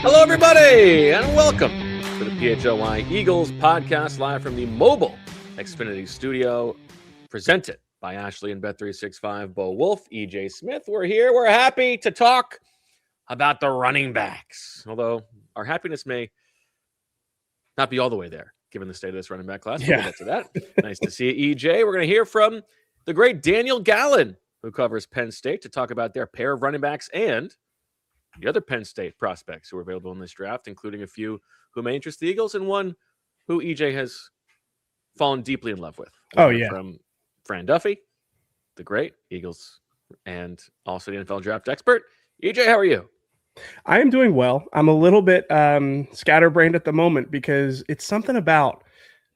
Hello, everybody, and welcome to the PHLY Eagles podcast live from the mobile Xfinity studio, presented by Ashley and Bet365 Bo Wulf, EJ Smith. We're here. We're happy to talk about the running backs, although our happiness may not be all the way there, given the state of this running back class. We'll get to that. Nice to see you, EJ. We're going to hear from the great Daniel Gallen, who covers Penn State, to talk about their pair of running backs and the other Penn State prospects who are available in this draft, including a few who may interest the Eagles and one who EJ has fallen deeply in love with. From Fran Duffy, the great Eagles, and also the NFL draft expert. EJ, how are you? I am doing well. I'm a little bit scatterbrained at the moment because it's something about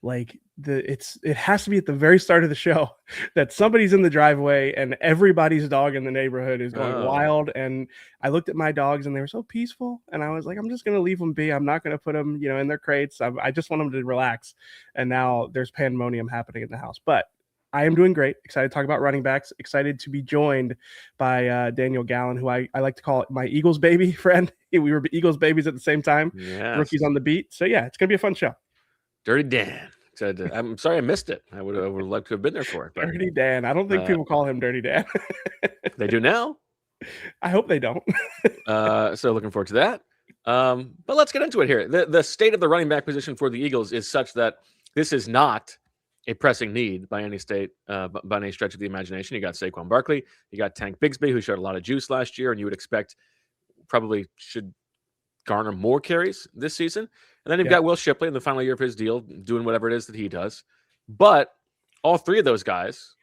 like it has to be at the very start of the show that somebody's in the driveway and everybody's dog in the neighborhood is going wild. And I looked at my dogs and they were so peaceful. And I was like, I'm just going to leave them be. I'm not going to put them, in their crates. I just want them to relax. And now there's pandemonium happening in the house. But I am doing great. Excited to talk about running backs. Excited to be joined by Daniel Gallen, who I like to call my Eagles baby friend. We were Eagles babies at the same time. Yes. Rookies on the beat. So, yeah, it's going to be a fun show. Dirty Dan. I'm sorry I missed it. I would like to have been there for it. But, Dirty Dan. I don't think people call him Dirty Dan. They do now. I hope they don't. So looking forward to that. But let's get into it here. The state of the running back position for the Eagles is such that this is not a pressing need by any stretch of the imagination. You got Saquon Barkley. You got Tank Bigsby, who showed a lot of juice last year, and you would expect probably should garner more carries this season. And then you've got Will Shipley in the final year of his deal, doing whatever it is that he does. But all three of those guys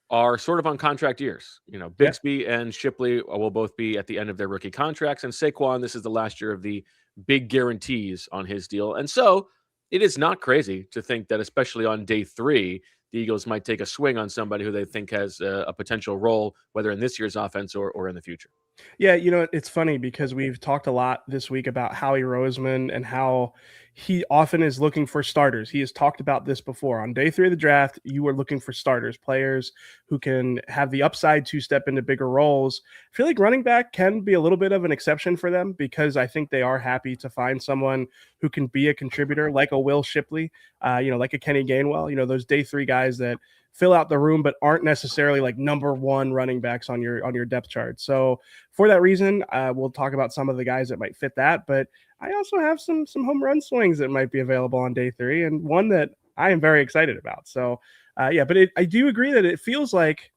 are sort of on contract years. Bigsby and Shipley will both be at the end of their rookie contracts. And Saquon, this is the last year of the big guarantees on his deal. And so it is not crazy to think that, especially on day 3, the Eagles might take a swing on somebody who they think has a potential role, whether in this year's offense or in the future. Yeah, it's funny because we've talked a lot this week about Howie Roseman and how he often is looking for starters. He has talked about this before. On day 3 of the draft, you are looking for starters, players who can have the upside to step into bigger roles. I feel like running back can be a little bit of an exception for them because I think they are happy to find someone who can be a contributor like a Will Shipley, like a Kenny Gainwell, those day 3 guys that fill out the room, but aren't necessarily like number 1 running backs on your depth chart. So for that reason, we'll talk about some of the guys that might fit that, but I also have some home run swings that might be available on day 3 and one that I am very excited about. So but I do agree that it feels like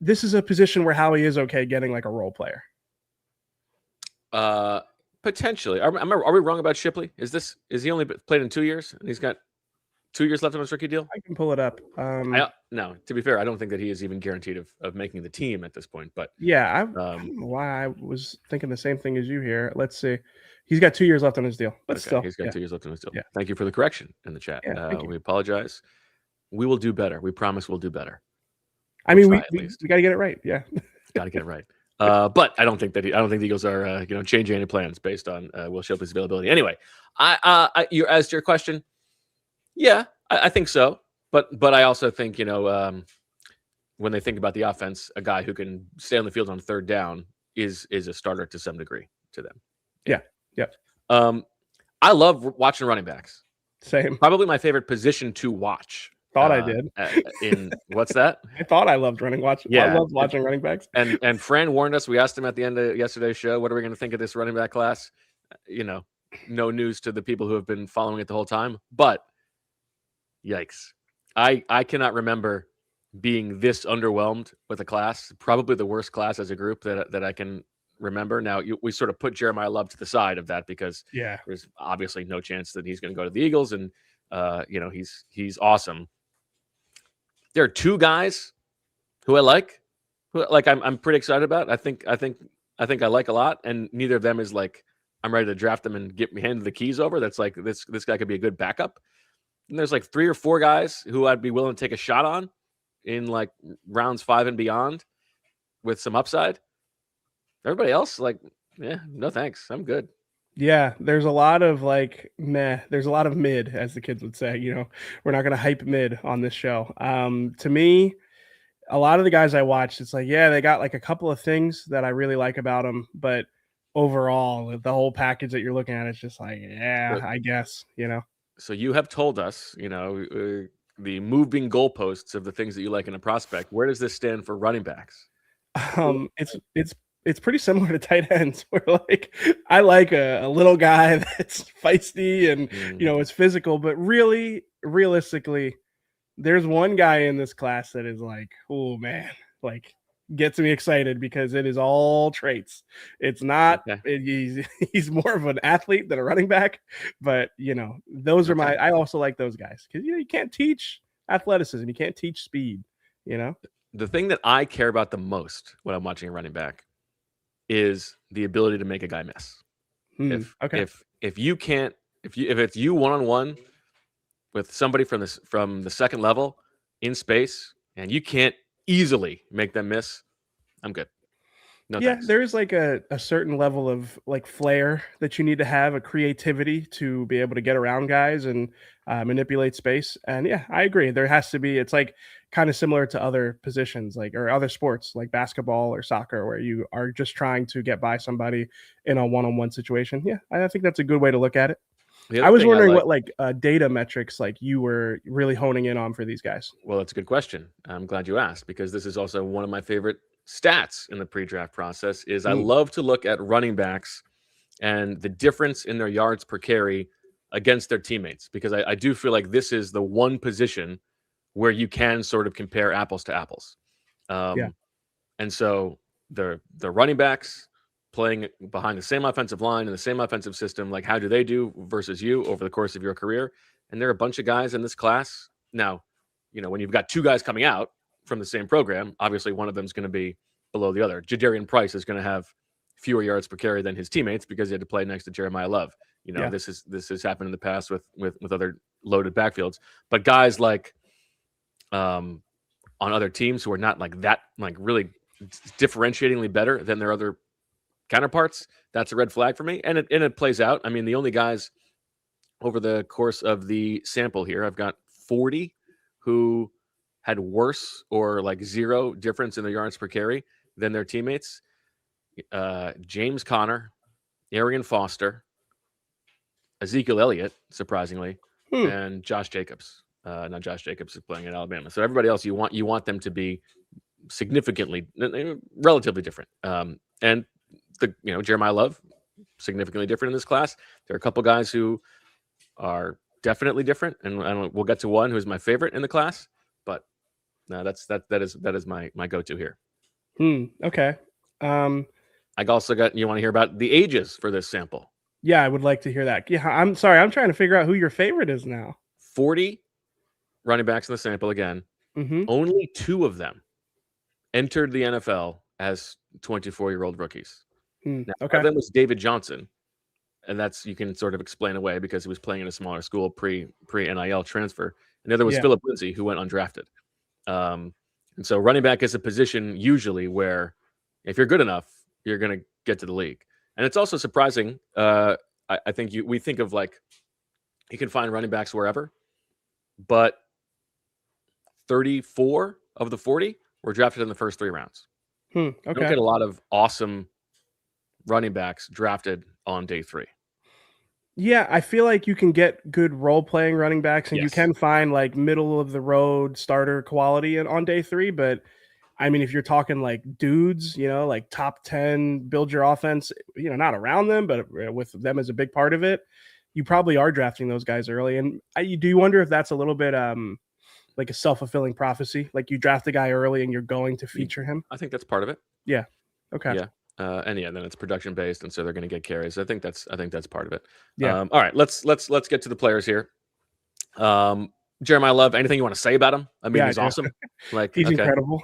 this is a position where Howie is okay getting like a role player. Potentially. Are we wrong about Shipley? Is he only played in 2 years and he's got 2 years left on his rookie deal? I can pull it up. No, to be fair, I don't think that he is even guaranteed of making the team at this point. But yeah, I don't know why I was thinking the same thing as you here. Let's see. He's got 2 years left on his deal, but still. He's got 2 years left on his deal. Yeah. Thank you for the correction in the chat. We apologize. We will do better. We promise we'll do better. I mean, we got to get it right. Yeah. Got to get it right. But I don't think the Eagles are changing any plans based on Will Shipley's availability. Anyway, you as to your question, yeah, I think so. But I also think when they think about the offense, a guy who can stay on the field on third down is a starter to some degree to them. Yeah. I love watching running backs. Same. Probably my favorite position to watch. Thought I did. What's that? I thought I loved watching. Yeah, I loved watching running backs. And Fran warned us. We asked him at the end of yesterday's show, what are we going to think of this running back class? No news to the people who have been following it the whole time. But yikes. I cannot remember being this underwhelmed with a class. Probably the worst class as a group that I can remember. Now, we sort of put Jeremiyah Love to the side of that because there's obviously no chance that he's going to go to the Eagles, and he's awesome. There are 2 guys who I like, I'm pretty excited about. I think I like a lot, and neither of them is like I'm ready to draft them and get me handed the keys over. That's like this guy could be a good backup. And there's like 3 or 4 guys who I'd be willing to take a shot on in like rounds 5 and beyond with some upside. Everybody else, no thanks. I'm good. Yeah, there's a lot of meh. There's a lot of mid, as the kids would say. We're not going to hype mid on this show. To me, a lot of the guys I watched, it's like, yeah, they got like a couple of things that I really like about them, but overall, the whole package that you're looking at, it's just like, yeah, I guess, So you have told us, the moving goalposts of the things that you like in a prospect. Where does this stand for running backs? It's pretty similar to tight ends, where like I like a little guy that's feisty and is physical, but really realistically, there's one guy in this class that is like, oh man, like gets me excited because it is all traits. It's not he's more of an athlete than a running back, but those are I also like those guys because you can't teach athleticism, you can't teach speed. The thing that I care about the most when I'm watching a running back is the ability to make a guy miss. If it's you one-on-one with somebody from the second level in space and you can't easily make them miss, I'm good. No, thanks. There is like a certain level of like flair that you need to have, a creativity to be able to get around guys and manipulate space. And I agree. There has to be, it's like kind of similar to other positions, like, or other sports like basketball or soccer, where you are just trying to get by somebody in a one-on-one situation. I think that's a good way to look at it. I was wondering what data metrics like you were really honing in on for these guys. Well, that's a good question. I'm glad you asked, because this is also one of my favorite stats in the pre-draft process. Is I love to look at running backs and the difference in their yards per carry against their teammates, because I do feel like this is the one position where you can sort of compare apples to apples. And so the running backs playing behind the same offensive line and the same offensive system, like how do they do versus you over the course of your career? And there are a bunch of guys in this class. Now, when you've got two guys coming out from the same program, obviously one of them is going to be below the other. Jadarian Price is going to have fewer yards per carry than his teammates because he had to play next to Jeremiyah Love. This has happened in the past with other loaded backfields. But guys like on other teams who are not like that, like really differentiatingly better than their other counterparts, that's a red flag for me. And it plays out. I mean, the only guys over the course of the sample here, I've got 40 who had worse or like zero difference in their yards per carry than their teammates. James Conner, Arian Foster, Ezekiel Elliott, surprisingly, and Josh Jacobs. Now Josh Jacobs is playing at Alabama. So everybody else, you want them to be significantly, relatively different. And Jeremiyah Love, significantly different in this class. There are a couple guys who are definitely different, and we'll get to one who's my favorite in the class. But no, that is my go-to here. Okay. I also got, you want to hear about the ages for this sample? Yeah, I would like to hear that. Yeah, I'm sorry. I'm trying to figure out who your favorite is now. 40 running backs in the sample again. Only 2 of them entered the NFL as 24-year-old rookies. Now, one of them was David Johnson, and that's, you can sort of explain away because he was playing in a smaller school pre-NIL transfer. And the other was Philip Lindsay, who went undrafted. And so running back is a position usually where if you're good enough, you're going to get to the league. And it's also surprising. I think we think of like you can find running backs wherever, but 34 of the 40 were drafted in the first 3 rounds. You don't get a lot of awesome running backs drafted on day 3. Yeah, I feel like you can get good role-playing running backs, and you can find like middle-of-the-road starter quality on day 3. But I mean, if you're talking like dudes, like top 10, build your offense, not around them, but with them as a big part of it, you probably are drafting those guys early. And do you wonder if that's a little bit like a self-fulfilling prophecy? Like you draft a guy early and you're going to feature him? I think that's part of it. Yeah. Okay. Yeah. And then it's production based, and so they're going to get carries. I think that's part of it. Yeah. All right, let's get to the players here. Jeremiyah Love, anything you want to say about him? I mean, he's awesome. Like he's incredible.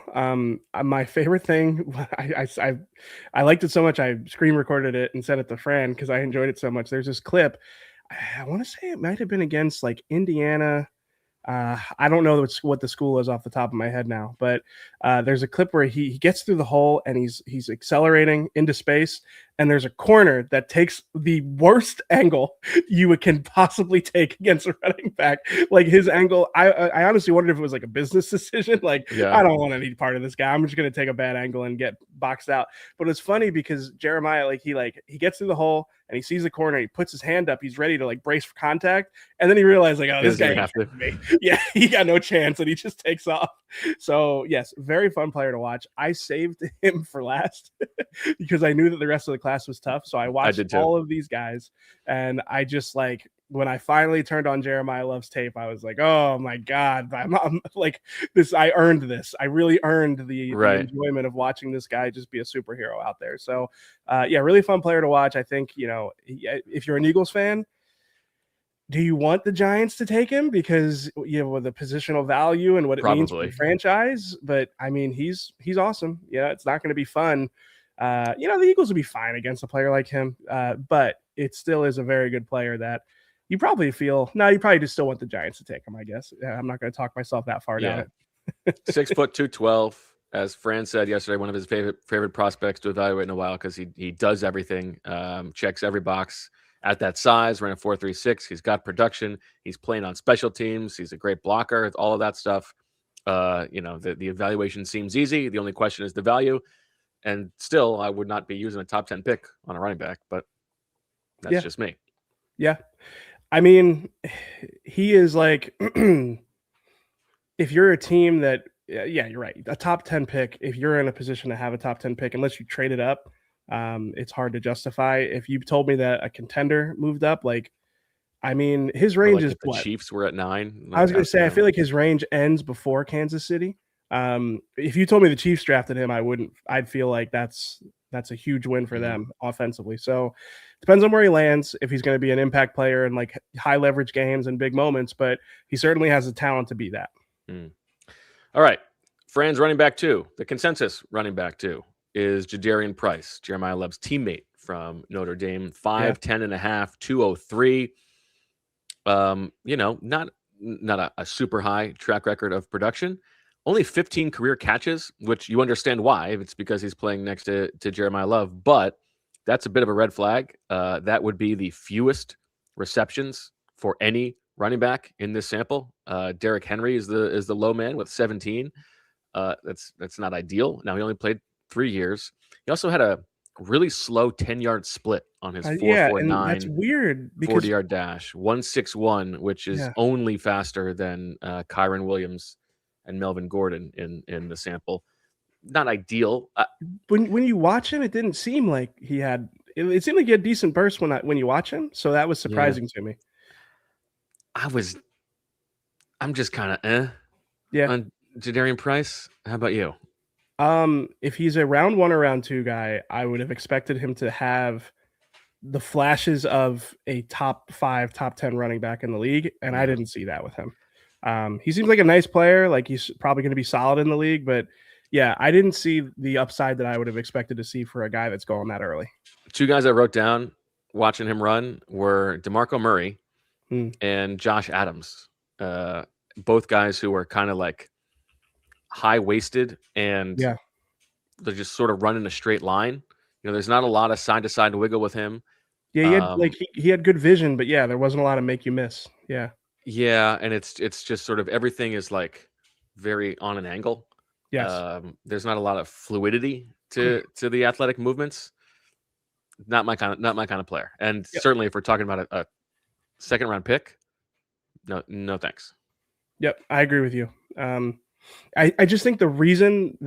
My favorite thing, I liked it so much I screen recorded it and sent it to Fran because I enjoyed it so much. There's this clip. I want to say it might have been against like Indiana. I don't know what the school is off the top of my head now, but there's a clip where he gets through the hole and he's accelerating into space, and there's a corner that takes the worst angle you can possibly take against a running back. Like his angle, I honestly wondered if it was like a business decision. Like, I don't want any part of this guy. I'm just going to take a bad angle and get boxed out. But it's funny because Jeremiyah, he gets through the hole and he sees the corner. He puts his hand up. He's ready to like brace for contact. And then he realized like, oh, this guy have to me. Yeah, he got no chance and he just takes off. So yes, very fun player to watch. I saved him for last because I knew that the rest of the class was tough. So I watched all of these guys, and I just like when I finally turned on Jeremiyah Love's tape, I was like, oh my God, I'm like this. I earned this. I really earned the enjoyment of watching this guy just be a superhero out there. So yeah, really fun player to watch. I think, if you're an Eagles fan, do you want the Giants to take him because with the positional value and what it means for the franchise? But I mean, he's awesome. Yeah, it's not going to be fun. The Eagles will be fine against a player like him, but it still is a very good player that you probably you probably just still want the Giants to take him, I guess. I'm not going to talk myself that far down it. 6 foot 212, as Fran said yesterday, one of his favorite prospects to evaluate in a while because he does everything, checks every box. At that size, running 4.36, he's got production. He's playing on special teams. He's a great blocker. All of that stuff. The evaluation seems easy. The only question is the value. And still, I would not be using a top 10 pick on a running back, but that's just me. Yeah. I mean, he is like, if you're a team that, you're right. A top 10 pick, if you're in a position to have a top 10 pick, unless you trade it up, it's hard to justify. If you told me that a contender moved up, his range is the Chiefs were at 9. I was going to say, I feel like his range ends before Kansas City. If you told me the Chiefs drafted him, I'd feel like that's a huge win for them offensively. So depends on where he lands, if he's going to be an impact player in like high leverage games and big moments, but he certainly has the talent to be that. All right. Fran's running back 2, the consensus running back 2. Is Jadarian Price, Jeremiyah Love's teammate from Notre Dame, 5'10 and a half, 203. Not a super high track record of production. Only 15 career catches, which you understand why. It's because he's playing next to Jeremiyah Love, but that's a bit of a red flag. That would be the fewest receptions for any running back in this sample. Derrick Henry is the low man with 17. That's not ideal. Now he only played 3 years. He also had a really slow 10-yard split on his 4.49. That's weird because 40-yard dash, 1.61, which is only faster than Kyron Williams and Melvin Gordon in the sample. Not ideal. When you watch him, it didn't seem like he had. It seemed like he had decent bursts when you watch him. So that was surprising to me. I'm just kind of on Jadarian Price. How about you? If he's a round 1 or round 2 guy, I would have expected him to have the flashes of a top 5, top 10 running back in the league, and I didn't see that with him. He seems like a nice player, like he's probably going to be solid in the league, but I didn't see the upside that I would have expected to see for a guy that's going that early. 2 guys I wrote down watching him run were DeMarco Murray and Josh Adams. Both guys who were kind of like high-waisted and they just sort of run in a straight line. There's not a lot of side-to-side wiggle with him. Yeah, he had good vision, but there wasn't a lot of make you miss. Yeah, and it's just sort of everything is like very on an angle. Yes. There's not a lot of fluidity to the athletic movements. Not my kind of player. And certainly if we're talking about a second round pick, no thanks. Yep, I agree with you. I just think the reason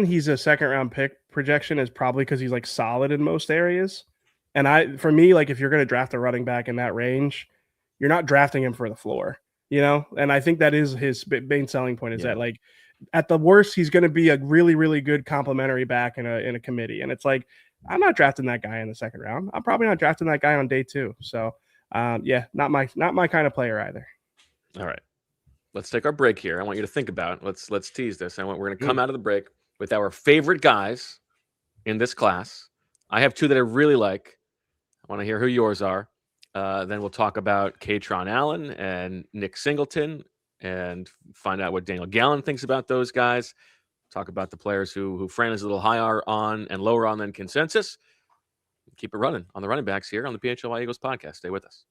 he's a second round pick projection is probably because he's like solid in most areas. And for me, like if you're going to draft a running back in that range, you're not drafting him for the floor, And I think that is his main selling point is that like at the worst, he's going to be a really, really good complementary back in a committee. And it's like, I'm not drafting that guy in the second round. I'm probably not drafting that guy on day 2. So not my kind of player either. All right. Let's take our break here. I want you to think about it. Let's tease this. We're going to come out of the break with our favorite guys in this class. I have 2 that I really like. I want to hear who yours are. Then we'll talk about Kaytron Allen and Nick Singleton and find out what Daniel Gallen thinks about those guys. Talk about the players who Fran is a little higher on and lower on than consensus. Keep it running on the running backs here on the PHLY Eagles podcast. Stay with us.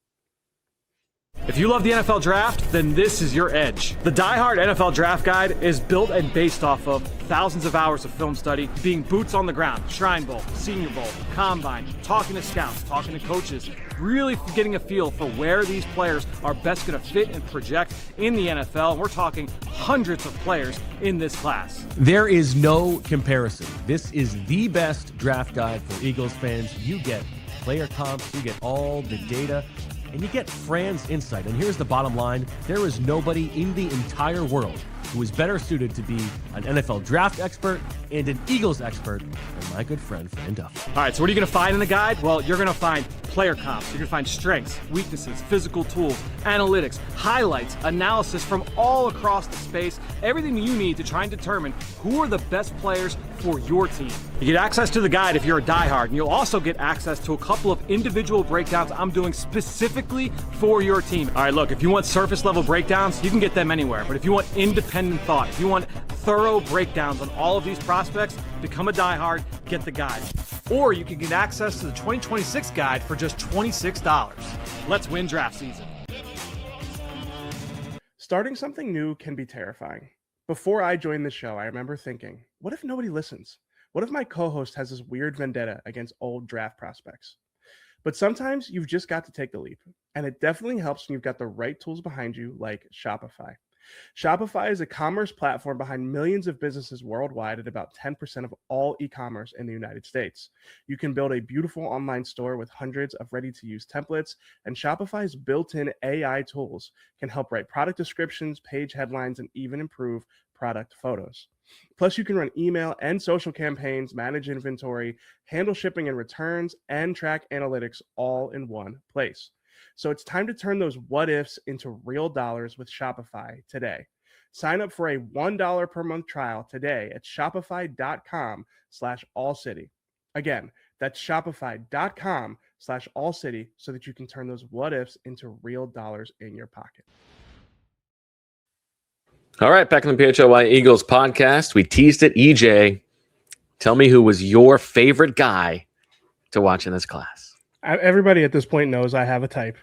If you love the NFL Draft, then this is your edge. The Die-Hard NFL Draft Guide is built and based off of thousands of hours of film study, being boots on the ground, Shrine Bowl, Senior Bowl, Combine, talking to scouts, talking to coaches, really getting a feel for where these players are best going to fit and project in the NFL. And we're talking hundreds of players in this class. There is no comparison. This is the best draft guide for Eagles fans. You get player comps, you get all the data, and you get Fran's insight. And here's the bottom line. There is nobody in the entire world who is better suited to be an NFL draft expert and an Eagles expert than my good friend, Fran Duffy. All right, so what are you going to find in the guide? Well, you're going to find player comps. You're going to find strengths, weaknesses, physical tools, analytics, highlights, analysis from all across the space, everything you need to try and determine who are the best players for your team. You get access to the guide if you're a diehard, and you'll also get access to a couple of individual breakdowns I'm doing specifically for your team. All right, look, if you want surface level breakdowns, you can get them anywhere. But if you want independent thought, if you want thorough breakdowns on all of these prospects, become a diehard, get the guide. Or you can get access to the 2026 guide for just $26. Let's win draft season. Starting something new can be terrifying. Before I joined the show, I remember thinking, what if nobody listens? What if my co-host has this weird vendetta against old draft prospects? But sometimes you've just got to take the leap, and it definitely helps when you've got the right tools behind you, like Shopify. Shopify is a commerce platform behind millions of businesses worldwide at about 10% of all e-commerce in the United States. You can build a beautiful online store with hundreds of ready-to-use templates, and Shopify's built-in AI tools can help write product descriptions, page headlines, and even improve product photos. Plus, you can run email and social campaigns, manage inventory, handle shipping and returns, and track analytics all in one place. So it's time to turn those what ifs into real dollars with Shopify today. Sign up for a $1 per month trial today at shopify.com/allcity. Again, that's shopify.com/allcity so that you can turn those what ifs into real dollars in your pocket. All right, back in the PHLY Eagles podcast. We teased it. EJ, tell me who was your favorite guy to watch in this class. Everybody at this point knows I have a type.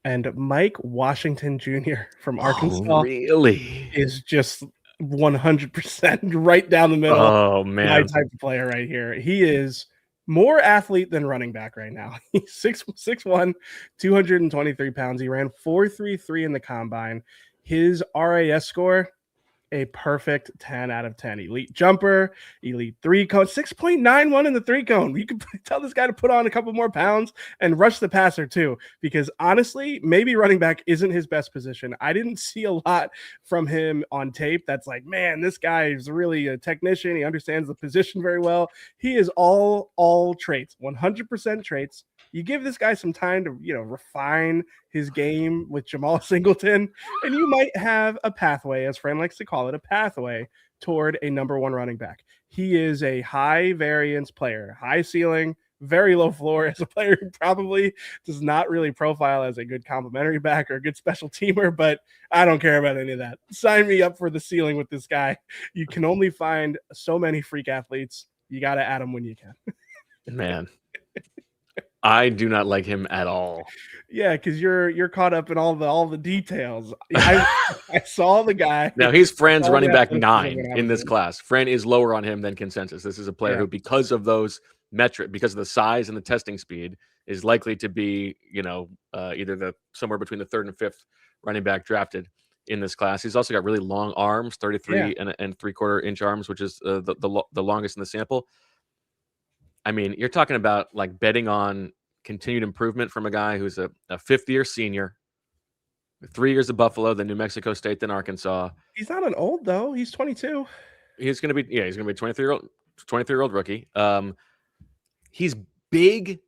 And Mike Washington Jr. from Arkansas really is just 100% right down the middle. Oh, man. My type of player right here. He is more athlete than running back right now. He's 6'1", 223 pounds. He ran 4.33 in the combine. His RAS score, a perfect 10 out of 10. Elite jumper, elite three cone, 6.91 in the three cone. You could tell this guy to put on a couple more pounds and rush the passer too, because honestly, maybe running back isn't his best position. I didn't see a lot from him on tape that's like, man, this guy is really a technician. He understands the position very well. He is all traits, 100% traits. You give this guy some time to, refine his game with Jamal Singleton, and you might have a pathway, as Fran likes to call it, a pathway toward a number one running back. He is a high variance player, high ceiling, very low floor as a player who probably does not really profile as a good complementary back or a good special teamer, but I don't care about any of that. Sign me up for the ceiling with this guy. You can only find so many freak athletes. You got to add them when you can. Man. I do not like him at all. Yeah, because you're caught up in all the details. I saw the guy. Now he's Fran's running back 9 in this class. Fran is lower on him than consensus. This is a player who, because of those metrics, because of the size and the testing speed, is likely to be, either somewhere between the 3rd and 5th running back drafted in this class. He's also got really long arms, 33 and 3/4 inch arms, which is the longest in the sample. I mean, you're talking about like betting on continued improvement from a guy who's a 5th-year senior, 3 years of Buffalo, then New Mexico State, then Arkansas. He's not an old though. He's 22. He's going to be a 23-year-old rookie. He's big.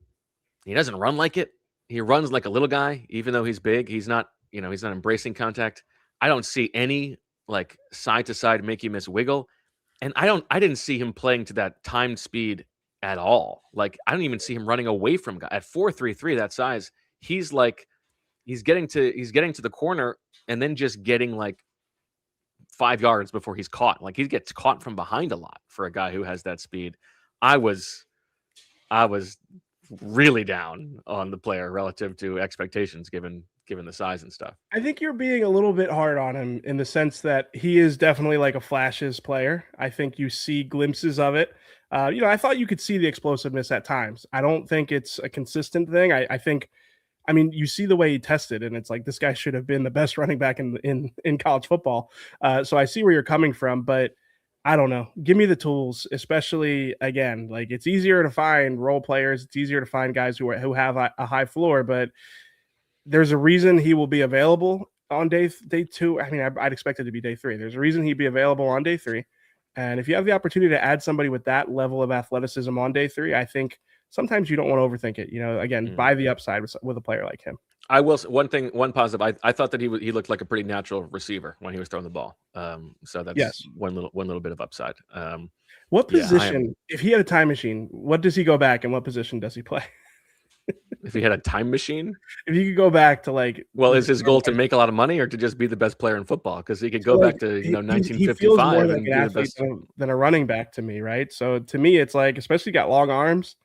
He doesn't run like it. He runs like a little guy, even though he's big. He's not embracing contact. I don't see any like side to side make you miss wiggle, and I didn't see him playing to that timed speed at all. Like, I don't even see him running away from guy at 4.33 that size. he's getting to the corner and then just getting like 5 yards before he's caught. Like he gets caught from behind a lot for a guy who has that speed. I was really down on the player relative to expectations given the size and stuff. I think you're being a little bit hard on him in the sense that he is definitely like a flashes player. I think you see glimpses of it. I thought you could see the explosiveness at times. I don't think it's a consistent thing. I mean, you see the way he tested, and it's like this guy should have been the best running back in college football. So I see where you're coming from, but I don't know. Give me the tools, especially again, like it's easier to find role players. It's easier to find guys who have a high floor, but there's a reason he will be available on day 2. I mean, I'd expect it to be day 3. There's a reason he'd be available on day 3. And if you have the opportunity to add somebody with that level of athleticism on day 3, I think sometimes you don't want to overthink it. Again, buy the upside with a player like him. I will. One positive. I thought that he looked like a pretty natural receiver when he was throwing the ball. So that's one little bit of upside. What position, if he had a time machine, what does he go back and what position does he play? If he had a time machine, if you could go back to is his goal to make a lot of money or to just be the best player in football? Because he could go back to 1955 he feels more like and an athlete than a running back to me, right? So to me, it's like, especially got long arms.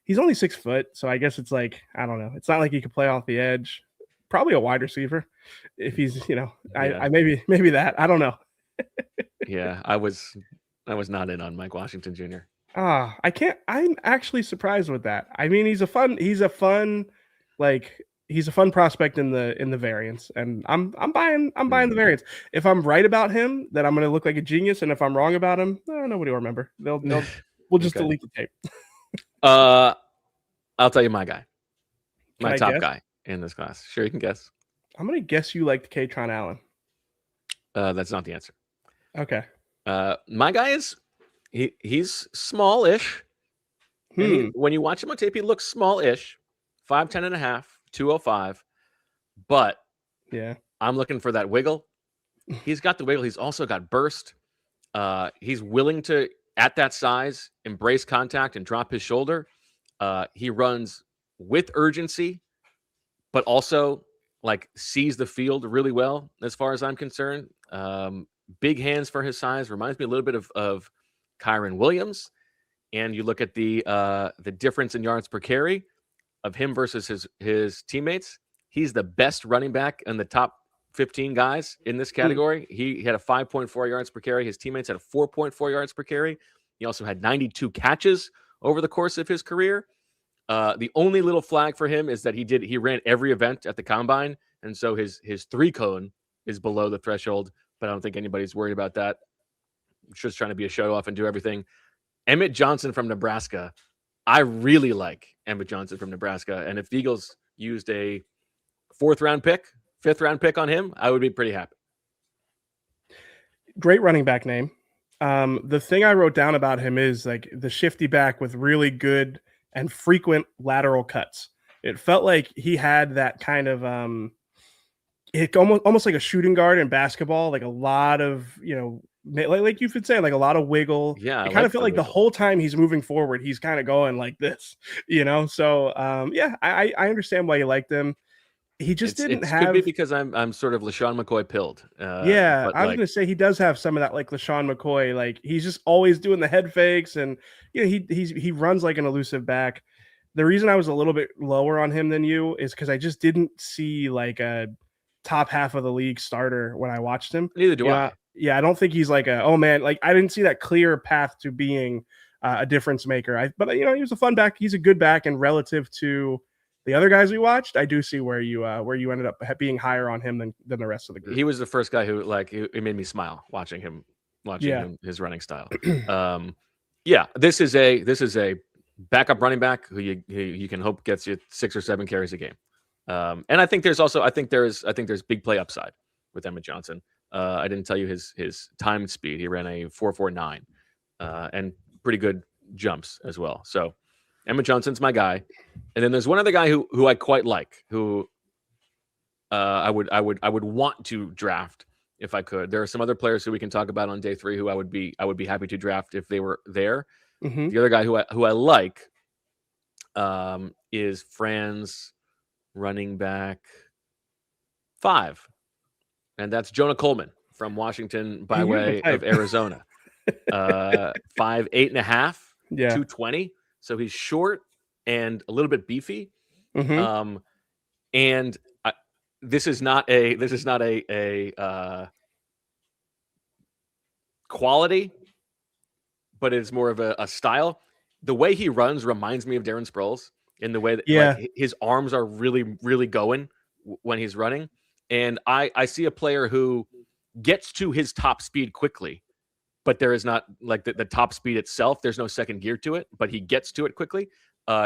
He's only 6 foot, so I guess it's like, I don't know. It's not like he could play off the edge. Probably a wide receiver if he's, I maybe that. I don't know. Yeah, I was not in on Mike Washington Jr. I'm actually surprised with that. I mean, he's a fun prospect in the variance, and I'm buying the variance. If I'm right about him, then I'm going to look like a genius, and if I'm wrong about him, nobody will remember. We'll just delete the tape. I'll tell you my guy, my top guy in this class. Sure, you can guess. I'm going to guess you liked Kaytron Allen. That's not the answer. Okay. My guy is. He's small-ish. When you watch him on tape, he looks small-ish. 5'10 and a half, 205. But yeah, I'm looking for that wiggle. He's got the wiggle. He's also got burst. He's willing to, at that size, embrace contact and drop his shoulder. He runs with urgency, but also sees the field really well, as far as I'm concerned. Big hands for his size. Reminds me a little bit of Kyron Williams, and you look at the difference in yards per carry of him versus his teammates. He's the best running back in the top 15 guys in this category. He had a 5.4 yards per carry. His teammates had a 4.4 yards per carry. He also had 92 catches over the course of his career. The only little flag for him is that he ran every event at the combine, and so his 3 cone is below the threshold. But I don't think anybody's worried about that. Just trying to be a show off and do everything. Emmett Johnson from Nebraska. I really like Emmett Johnson from Nebraska. And if the Eagles used a 5th round pick on him, I would be pretty happy. Great running back name. The thing I wrote down about him is the shifty back with really good and frequent lateral cuts. It felt like he had that kind of it almost like a shooting guard in basketball, like a lot of, like you could say, like a lot of wiggle. Yeah. I kind of feel like the whole time he's moving forward, he's kind of going like this, So, I understand why you liked him. He just didn't have. Could be because I'm sort of LaShawn McCoy pilled. I was going to say he does have some of that, like LaShawn McCoy. Like he's just always doing the head fakes, and he runs like an elusive back. The reason I was a little bit lower on him than you is because I just didn't see like a top half of the league starter when I watched him. Neither do I. Yeah, I don't think he's like I didn't see that clear path to being a difference maker. But he was a fun back. He's a good back, and relative to the other guys we watched, I do see where you ended up being higher on him than the rest of the group. He was the first guy who it made me smile watching him his running style. This is a backup running back who you can hope gets you 6 or 7 carries a game. And I think there's big play upside with Emmett Johnson. I didn't tell you his time speed. He ran a 4.49 and pretty good jumps as well. So Emmett Johnson's my guy. And then there's one other guy who I quite like, who I would want to draft if I could. There are some other players who we can talk about on day 3 who I would be happy to draft if they were there. Mm-hmm. The other guy who I like is Fran's running back 5, and that's Jonah Coleman from Washington by way of Arizona. 5'8.5", 220. So he's short and a little bit beefy. Mm-hmm. And this is not a quality, but it's more of a style. The way he runs reminds me of Darren Sproles in the way that like, his arms are really, really going when he's running. And I see a player who gets to his top speed quickly, but there is not like the top speed itself. There's no second gear to it, but he gets to it quickly.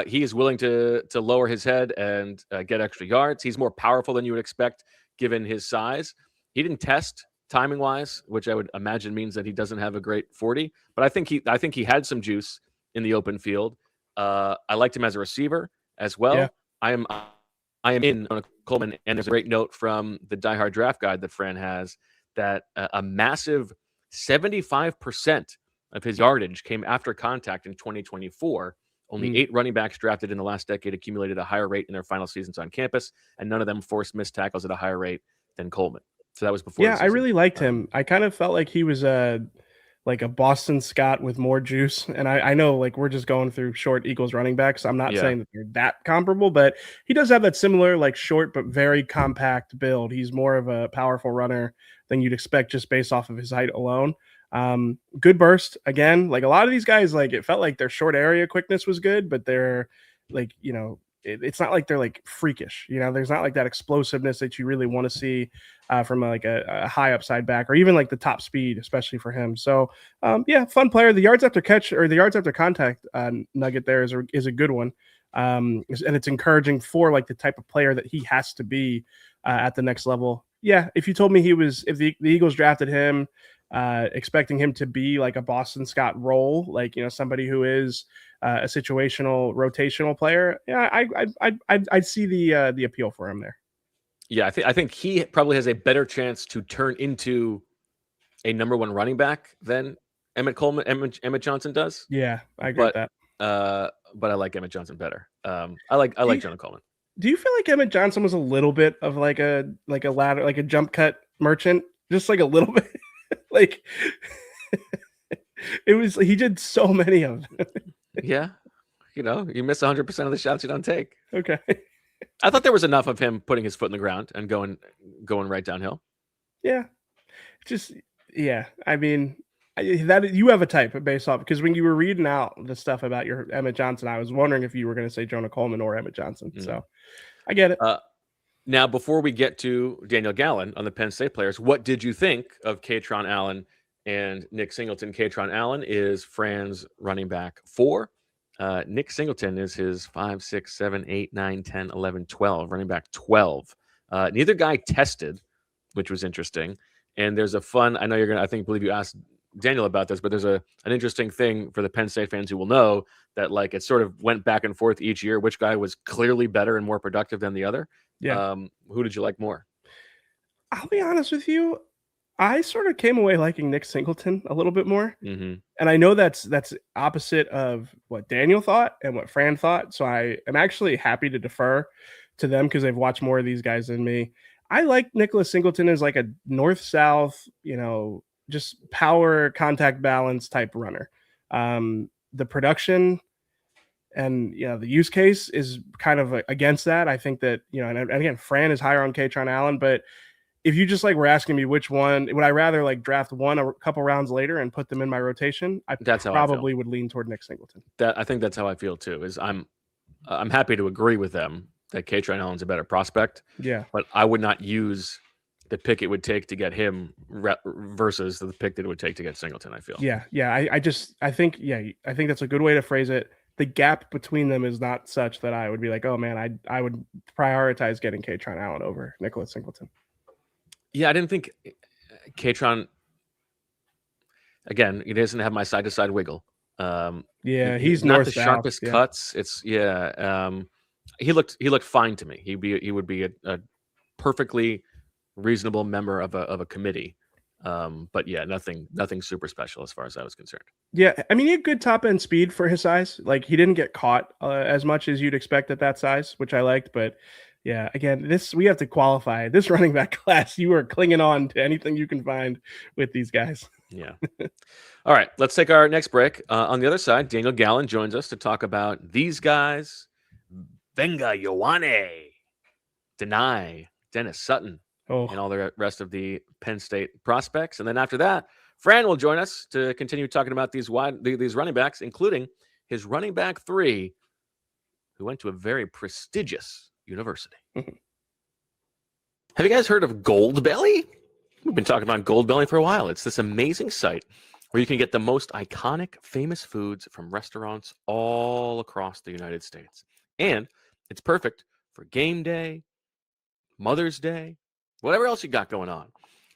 He is willing to lower his head and get extra yards. He's more powerful than you would expect given his size. He didn't test timing wise, which I would imagine means that he doesn't have a great 40, but I think he had some juice in the open field. I liked him as a receiver as well. Yeah. I am in on Coleman, and there's a great note from the Diehard draft guide that Fran has that a massive 75% of his yardage came after contact in 2024. Only 8 running backs drafted in the last decade accumulated a higher rate in their final seasons on campus, and none of them forced missed tackles at a higher rate than Coleman. So that was before. Yeah, I really liked him. I kind of felt like he was like a Boston Scott with more juice. And I know like we're just going through short Eagles running backs. I'm not saying that they're that comparable, but he does have that similar like short but very compact build. He's more of a powerful runner than you'd expect just based off of his height alone. Good burst again. Like a lot of these guys, like it felt like their short area quickness was good, but they're like, you know, it's not like they're like freakish, you know, there's not like that explosiveness that you really want to see from a high upside back or even like the top speed, especially for him. So yeah, fun player. The yards after catch or the yards after contact nugget there is a good one. And it's encouraging for like the type of player that he has to be at the next level. Yeah. If you told me if the Eagles drafted him, expecting him to be like a Boston Scott role, like, you know, somebody who is a situational rotational player. Yeah. I'd see the appeal for him there. Yeah. I think he probably has a better chance to turn into a number 1 running back than Emmett Johnson does. Yeah. I agree with that. But I like Emmett Johnson better. I like Jonah Coleman. Do you feel like Emmett Johnson was a little bit of like a ladder, like a jump cut merchant, just like a little bit? Like it was, he did so many of them. Yeah. You know, you miss 100% of the shots you don't take. Okay. I thought there was enough of him putting his foot in the ground and going right downhill. Yeah. Just, yeah. I mean, that you have a type based off, because when you were reading out the stuff about your Emmett Johnson, I was wondering if you were going to say Jonah Coleman or Emmett Johnson. So I get it. Now, before we get to Daniel Gallen on the Penn State players, what did you think of Kaytron Allen and Nick Singleton? Kaytron Allen is Fran's running back 4. Nick Singleton is his 5, 6, 7, 8, 9, 10, 11, 12, running back 12. Neither guy tested, which was interesting. And there's a fun, I know you're going to, believe you asked Daniel about this, but there's an interesting thing for the Penn State fans who will know that like it sort of went back and forth each year, which guy was clearly better and more productive than the other. Yeah. Who did you like more? I'll be honest with you. I sort of came away liking Nick Singleton a little bit more. Mm-hmm. And I know that's opposite of what Daniel thought and what Fran thought. So I am actually happy to defer to them because they've watched more of these guys than me. I like Nicholas Singleton as like a north-south, you know, just power contact balance type runner. The production and, you know, the use case is kind of against that. I think that, you know, and again, Fran is higher on Kaytron Allen, but if you just like were asking me which one, would I rather like draft one a couple rounds later and put them in my rotation? That's probably would lean toward Nick Singleton. I think that's how I feel too. Is I'm happy to agree with them that Kaytron Allen's a better prospect. Yeah, but I would not use the pick it would take to get him versus the pick that it would take to get Singleton. I feel. Yeah. I think that's a good way to phrase it. The gap between them is not such that I would be like, oh man, I would prioritize getting Kaytron Allen over Nicholas Singleton. Yeah, I didn't think Kaytron. Again, he doesn't have my side to side wiggle. He's not the sharpest cuts. It's he looked fine to me. He would be a perfectly reasonable member of a committee. But yeah, nothing super special as far as I was concerned. Yeah, I mean, he had good top end speed for his size. Like he didn't get caught as much as you'd expect at that size, which I liked. But Yeah, again, we have to qualify this running back class. You are clinging on to anything you can find with these guys. Yeah. All right, let's take our next break. On the other side, Daniel Gallen joins us to talk about these guys: Vega Ioane, Dani, Dennis Sutton, and all the rest of the Penn State prospects. And then after that, Fran will join us to continue talking about these running backs, including his running back 3, who went to a very prestigious university. Have you guys heard of Goldbelly? We've been talking about Goldbelly for a while. It's this amazing site where you can get the most iconic, famous foods from restaurants all across the United States. And it's perfect for game day, Mother's Day, whatever else you got going on.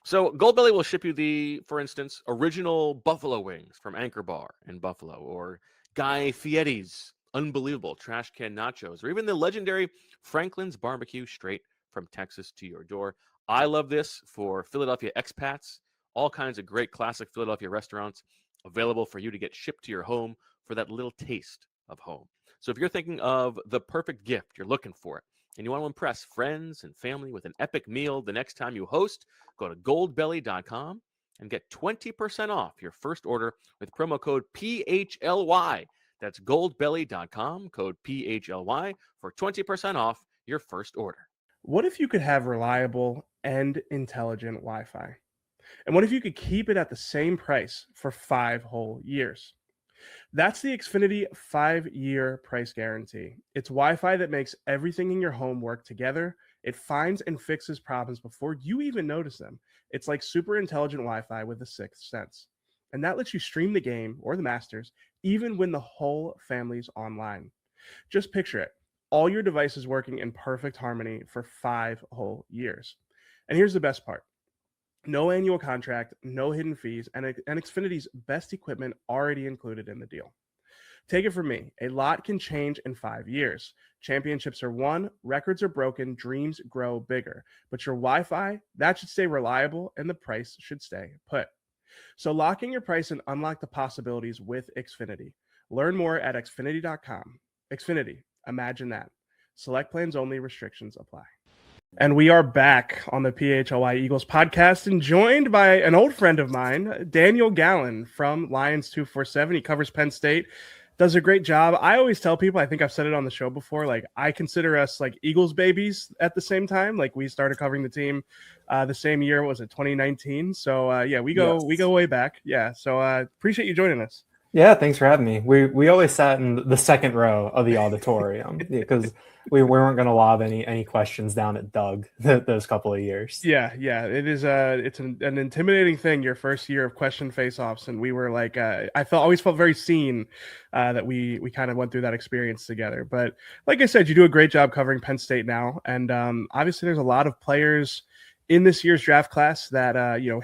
So Goldbelly will ship you for instance, original buffalo wings from Anchor Bar in Buffalo, or Guy Fieri's unbelievable trash can nachos, or even the legendary Franklin's barbecue straight from Texas to your door. I love this for Philadelphia expats. All kinds of great classic Philadelphia restaurants available for you to get shipped to your home for that little taste of home. So if you're thinking of the perfect gift, you're looking for it, and you want to impress friends and family with an epic meal the next time you host, go to goldbelly.com and get 20% off your first order with promo code PHLY. That's goldbelly.com, code PHLY, for 20% off your first order. What if you could have reliable and intelligent Wi-Fi? And what if you could keep it at the same price for 5 whole years? That's the Xfinity 5-year price guarantee. It's Wi-Fi that makes everything in your home work together. It finds and fixes problems before you even notice them. It's like super intelligent Wi-Fi with a 6th sense. And that lets you stream the game or the Masters even when the whole family's online. Just picture it. All your devices working in perfect harmony for 5 whole years. And here's the best part. No annual contract, no hidden fees, and Xfinity's best equipment already included in the deal. Take it from me, a lot can change in 5 years. Championships are won, records are broken, dreams grow bigger. But your Wi-Fi, that should stay reliable, and the price should stay put. So lock in your price and unlock the possibilities with Xfinity. Learn more at xfinity.com. Xfinity, imagine that. Select plans only, restrictions apply. And we are back on the PHLY Eagles podcast and joined by an old friend of mine, Daniel Gallen from Lions 247. He covers Penn State, does a great job. I always tell people, I think I've said it on the show before, like I consider us like Eagles babies at the same time. Like we started covering the team the same year, was it 2019? So yeah, we go way back. Yeah. So appreciate you joining us. Yeah, thanks for having me. We always sat in the second row of the auditorium because we weren't going to lob any questions down at Doug those couple of years. Yeah, it is. It's an intimidating thing. Your first year of question face-offs, and we were like, I always felt very seen that we kind of went through that experience together. But like I said, you do a great job covering Penn State now, and obviously there's a lot of players in this year's draft class that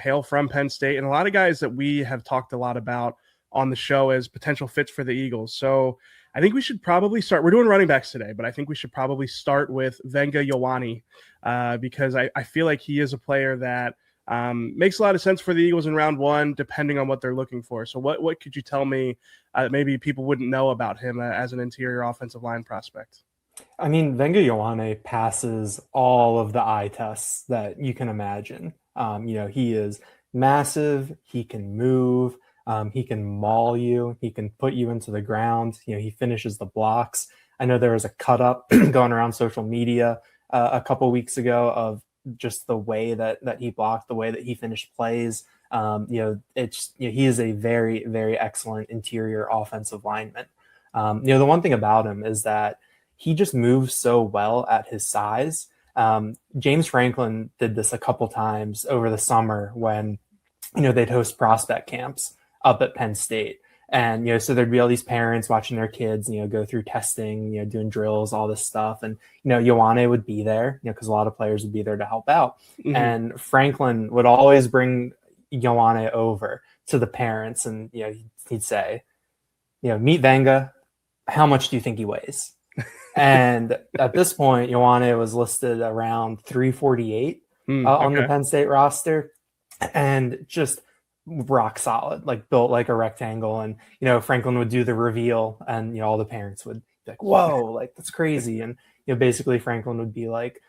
hail from Penn State, and a lot of guys that we have talked a lot about on the show as potential fits for the Eagles. So I think we should probably start. We're doing running backs today, but I think we should probably start with Vega Ioane because I feel like he is a player that makes a lot of sense for the Eagles in round 1, depending on what they're looking for. So what could you tell me that maybe people wouldn't know about him as an interior offensive line prospect? I mean, Vega Ioane passes all of the eye tests that you can imagine. He is massive. He can move. He can maul you. He can put you into the ground. He finishes the blocks. I know there was a cut up going around social media a couple weeks ago of just the way that he blocked, the way that he finished plays. He is a very, very excellent interior offensive lineman. The one thing about him is that he just moves so well at his size. James Franklin did this a couple times over the summer when, they'd host prospect camps up at Penn State. And, so there'd be all these parents watching their kids, go through testing, doing drills, all this stuff. And, Ioane would be there, because a lot of players would be there to help out. Mm-hmm. And Franklin would always bring Ioane over to the parents. And, he'd say, meet Vega. How much do you think he weighs? And at this point, Ioane was listed around 348 on the Penn State roster. And just rock solid, like built like a rectangle. And Franklin would do the reveal, and all the parents would Like, whoa, like that's crazy. And basically Franklin would be like,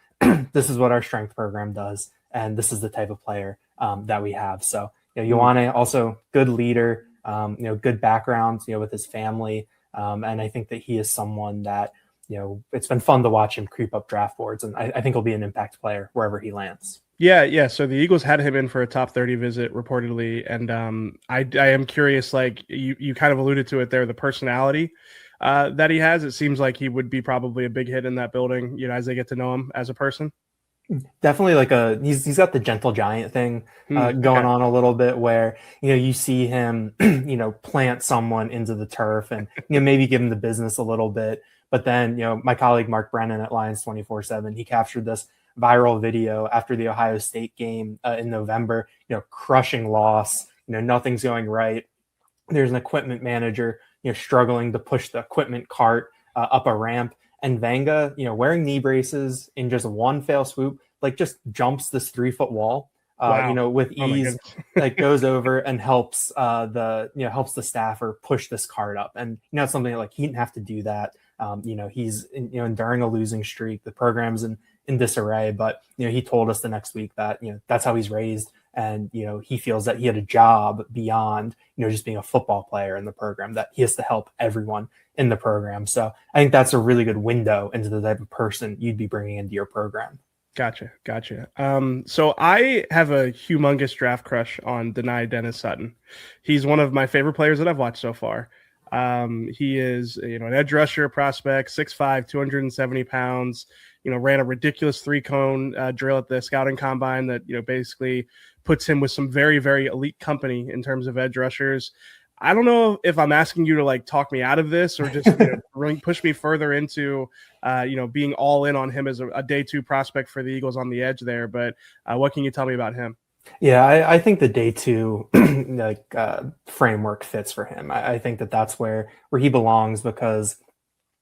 this is what our strength program does, and this is the type of player that we have. So Ioane, also good leader, good background, with his family, and I think that he is someone that it's been fun to watch him creep up draft boards, and I think he'll be an impact player wherever he lands. Yeah. So the Eagles had him in for a top 30 visit reportedly, and I am curious. Like you kind of alluded to it there, the personality that he has. It seems like he would be probably a big hit in that building, as they get to know him as a person. Definitely he's got the gentle giant thing going on a little bit, where you see him plant someone into the turf and maybe give him the business a little bit. But then my colleague Mark Brennan at Lions 24/7, he captured this viral video after the Ohio State game in November, crushing loss, nothing's going right. There's an equipment manager struggling to push the equipment cart up a ramp. And Vega, wearing knee braces in just one fell swoop, like just jumps this 3-foot wall, with ease, like goes over and helps the staffer push this cart up. And it's something like he didn't have to do that. He's enduring a losing streak. The program's in disarray, but he told us the next week that that's how he's raised, and he feels that he had a job beyond just being a football player in the program, that he has to help everyone in the program. So I think that's a really good window into the type of person you'd be bringing into your program. Gotcha. So I have a humongous draft crush on Dani Dennis Sutton. He's one of my favorite players that I've watched so far. He is, an edge rusher prospect, 6'5", 270 pounds, ran a ridiculous 3-cone drill at the scouting combine that, basically puts him with some very, very elite company in terms of edge rushers. I don't know if I'm asking you to like talk me out of this or just really push me further into, being all in on him as a day 2 prospect for the Eagles on the edge there. But what can you tell me about him? Yeah, I think the day 2 framework fits for him. I think that's where he belongs, because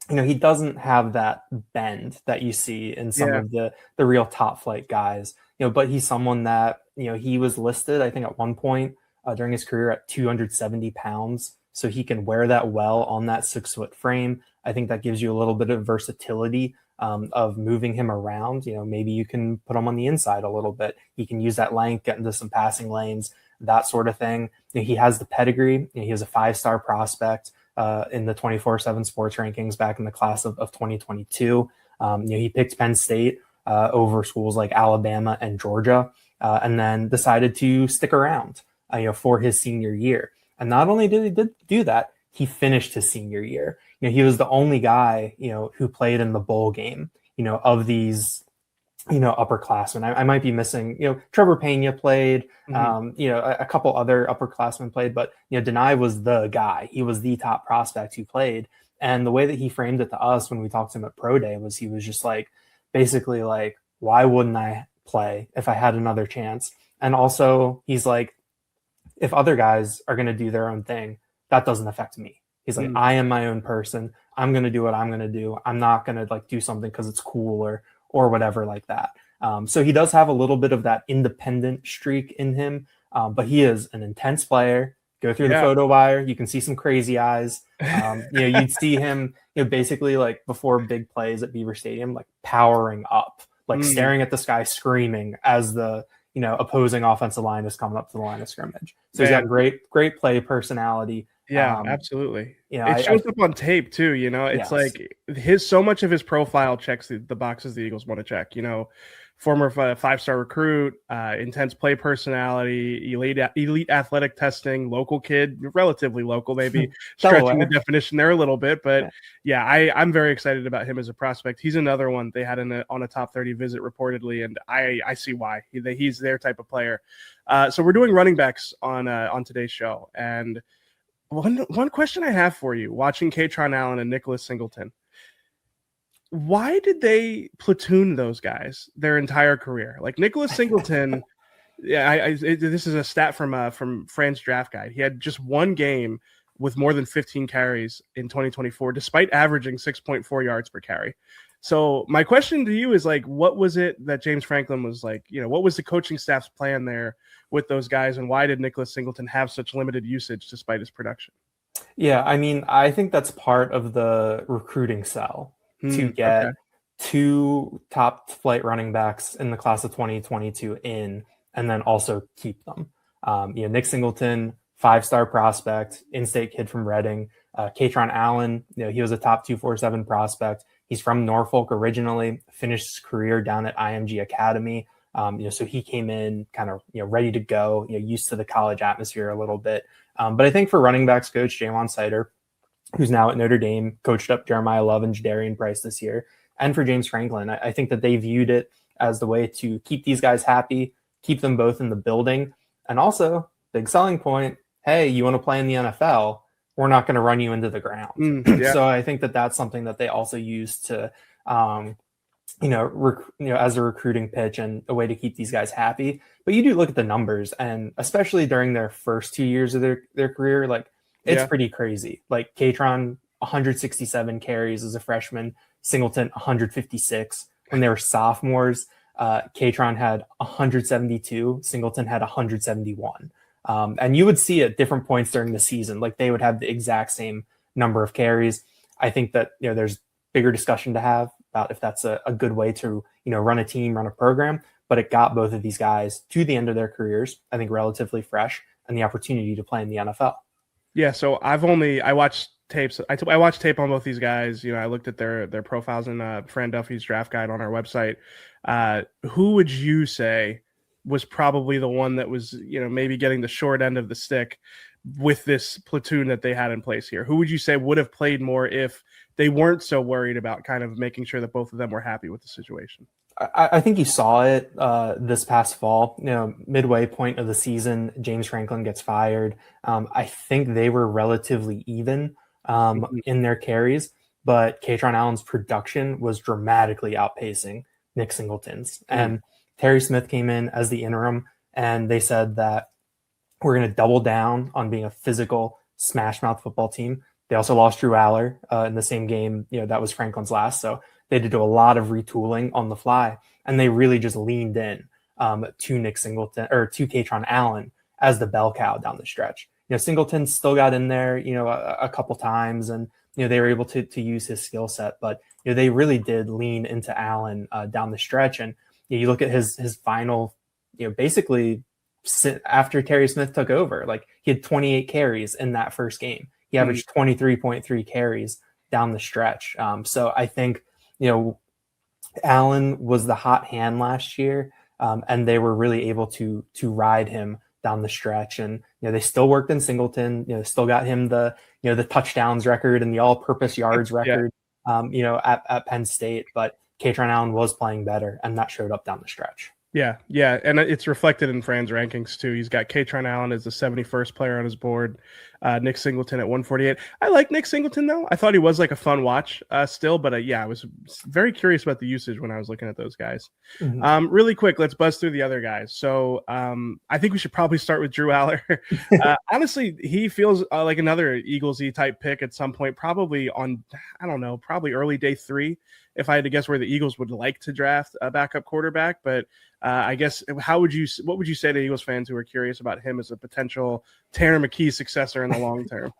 he doesn't have that bend that you see in some of the real top flight guys. But he's someone that he was listed, I think, at one point during his career at 270 pounds. So he can wear that well on that 6-foot frame. I think that gives you a little bit of versatility of moving him around. Maybe you can put him on the inside a little bit. He can use that length, get into some passing lanes, that sort of thing. He has the pedigree. He has a 5-star prospect in the 24/7 sports rankings back in the class of 2022. He picked Penn State over schools like Alabama and Georgia, and then decided to stick around for his senior year. And not only did he do that, he finished his senior year. He was the only guy, who played in the bowl game, of these, upperclassmen. I might be missing, Trevor Pena played, a couple other upperclassmen played, but, Dani was the guy. He was the top prospect who played. And the way that he framed it to us when we talked to him at Pro Day was he was just like, basically like, why wouldn't I play if I had another chance? And also he's like, if other guys are going to do their own thing, that doesn't affect me. He's like, I am my own person. I'm going to do what I'm going to do. I'm not going to like do something because it's cool or whatever like that. So he does have a little bit of that independent streak in him, but he is an intense player. Go through the photo wire. You can see some crazy eyes. You'd see him, basically like before big plays at Beaver Stadium, like powering up, like staring at the sky, screaming as the, opposing offensive line is coming up to the line of scrimmage. So he's got great play personality. Yeah, absolutely. It shows up on tape too. It's like so much of his profile checks the boxes the Eagles want to check. Former 5-star recruit, intense play personality, elite athletic testing, local kid, relatively local, maybe stretching the definition there a little bit. But I'm very excited about him as a prospect. He's another one they had on a top 30 visit reportedly, and I see why. He's their type of player. So we're doing running backs on today's show, and one question I have for you, watching Kaytron Allen and Nicholas Singleton, why did they platoon those guys their entire career? Like Nicholas Singleton, this is a stat from Fran's draft guide. He had just one game with more than 15 carries in 2024, despite averaging 6.4 yards per carry. So my question to you is like, what was it that James Franklin was like, what was the coaching staff's plan there with those guys, and why did Nicholas Singleton have such limited usage despite his production? Yeah, I mean, I think that's part of the recruiting sell to get Okay. 2 top flight running backs in the class of 2022 in, and then also keep them. Nick Singleton, 5-star prospect, in-state kid from Reading. Kaytron Allen, he was a top 247 prospect. He's from Norfolk originally, finished his career down at IMG Academy. So he came in kind of, ready to go, used to the college atmosphere a little bit. But I think for running backs coach Jalen Sider, who's now at Notre Dame, coached up Jeremiyah Love and Jadarian Price this year, and for James Franklin, I think that they viewed it as the way to keep these guys happy, keep them both in the building, and also, big selling point, hey, you want to play in the NFL? We're not going to run you into the ground. Yeah. So I think that that's something that they also use to, as a recruiting pitch and a way to keep these guys happy. But you do look at the numbers, and especially during their first 2 years of their career, like it's pretty crazy. Like Kaytron, 167 carries as a freshman, Singleton 156. When they were sophomores, Kaytron had 172, Singleton had 171. And you would see at different points during the season, like they would have the exact same number of carries. I think that there's bigger discussion to have about if that's a good way to run a team, run a program. But it got both of these guys to the end of their careers, I think relatively fresh, and the opportunity to play in the NFL. Yeah, so I watched tapes. I watched tape on both these guys. I looked at their profiles in Fran Duffy's draft guide on our website. Who would you say was probably the one that was, maybe getting the short end of the stick with this platoon that they had in place here? Who would you say would have played more if they weren't so worried about kind of making sure that both of them were happy with the situation? I think you saw it this past fall. Midway point of the season, James Franklin gets fired. I think they were relatively even in their carries, but Kaytron Allen's production was dramatically outpacing Nick Singleton's. And Terry Smith came in as the interim, and they said that we're going to double down on being a physical smash mouth football team. They also lost Drew Aller in the same game. That was Franklin's last. So they had to do a lot of retooling on the fly, and they really just leaned in to Nick Singleton or to Kaytron Allen as the bell cow down the stretch. Singleton still got in there, a couple times, and they were able to use his skill set, but they really did lean into Allen down the stretch. And you look at his final, basically after Terry Smith took over, like he had 28 carries in that first game. He averaged 23.3 carries down the stretch. So I think, Allen was the hot hand last year, and they were really able to ride him down the stretch. And they still worked in Singleton. Still got him the touchdowns record and the all-purpose yards record. At Penn State. But Kaytron Allen was playing better, and that showed up down the stretch. Yeah, and it's reflected in Fran's rankings too. He's got Kaytron Allen as the 71st player on his board, Nick Singleton at 148. I like Nick Singleton though. I thought he was like a fun watch still, but I was very curious about the usage when I was looking at those guys. Really quick, let's buzz through the other guys. So I think we should probably start with Drew Aller. Honestly, he feels like another Eagles-y type pick at some point, probably on, I don't know, probably early day 3. If I had to guess where the Eagles would like to draft a backup quarterback, but I guess what would you say to Eagles fans who are curious about him as a potential Tanner McKee successor in the long term?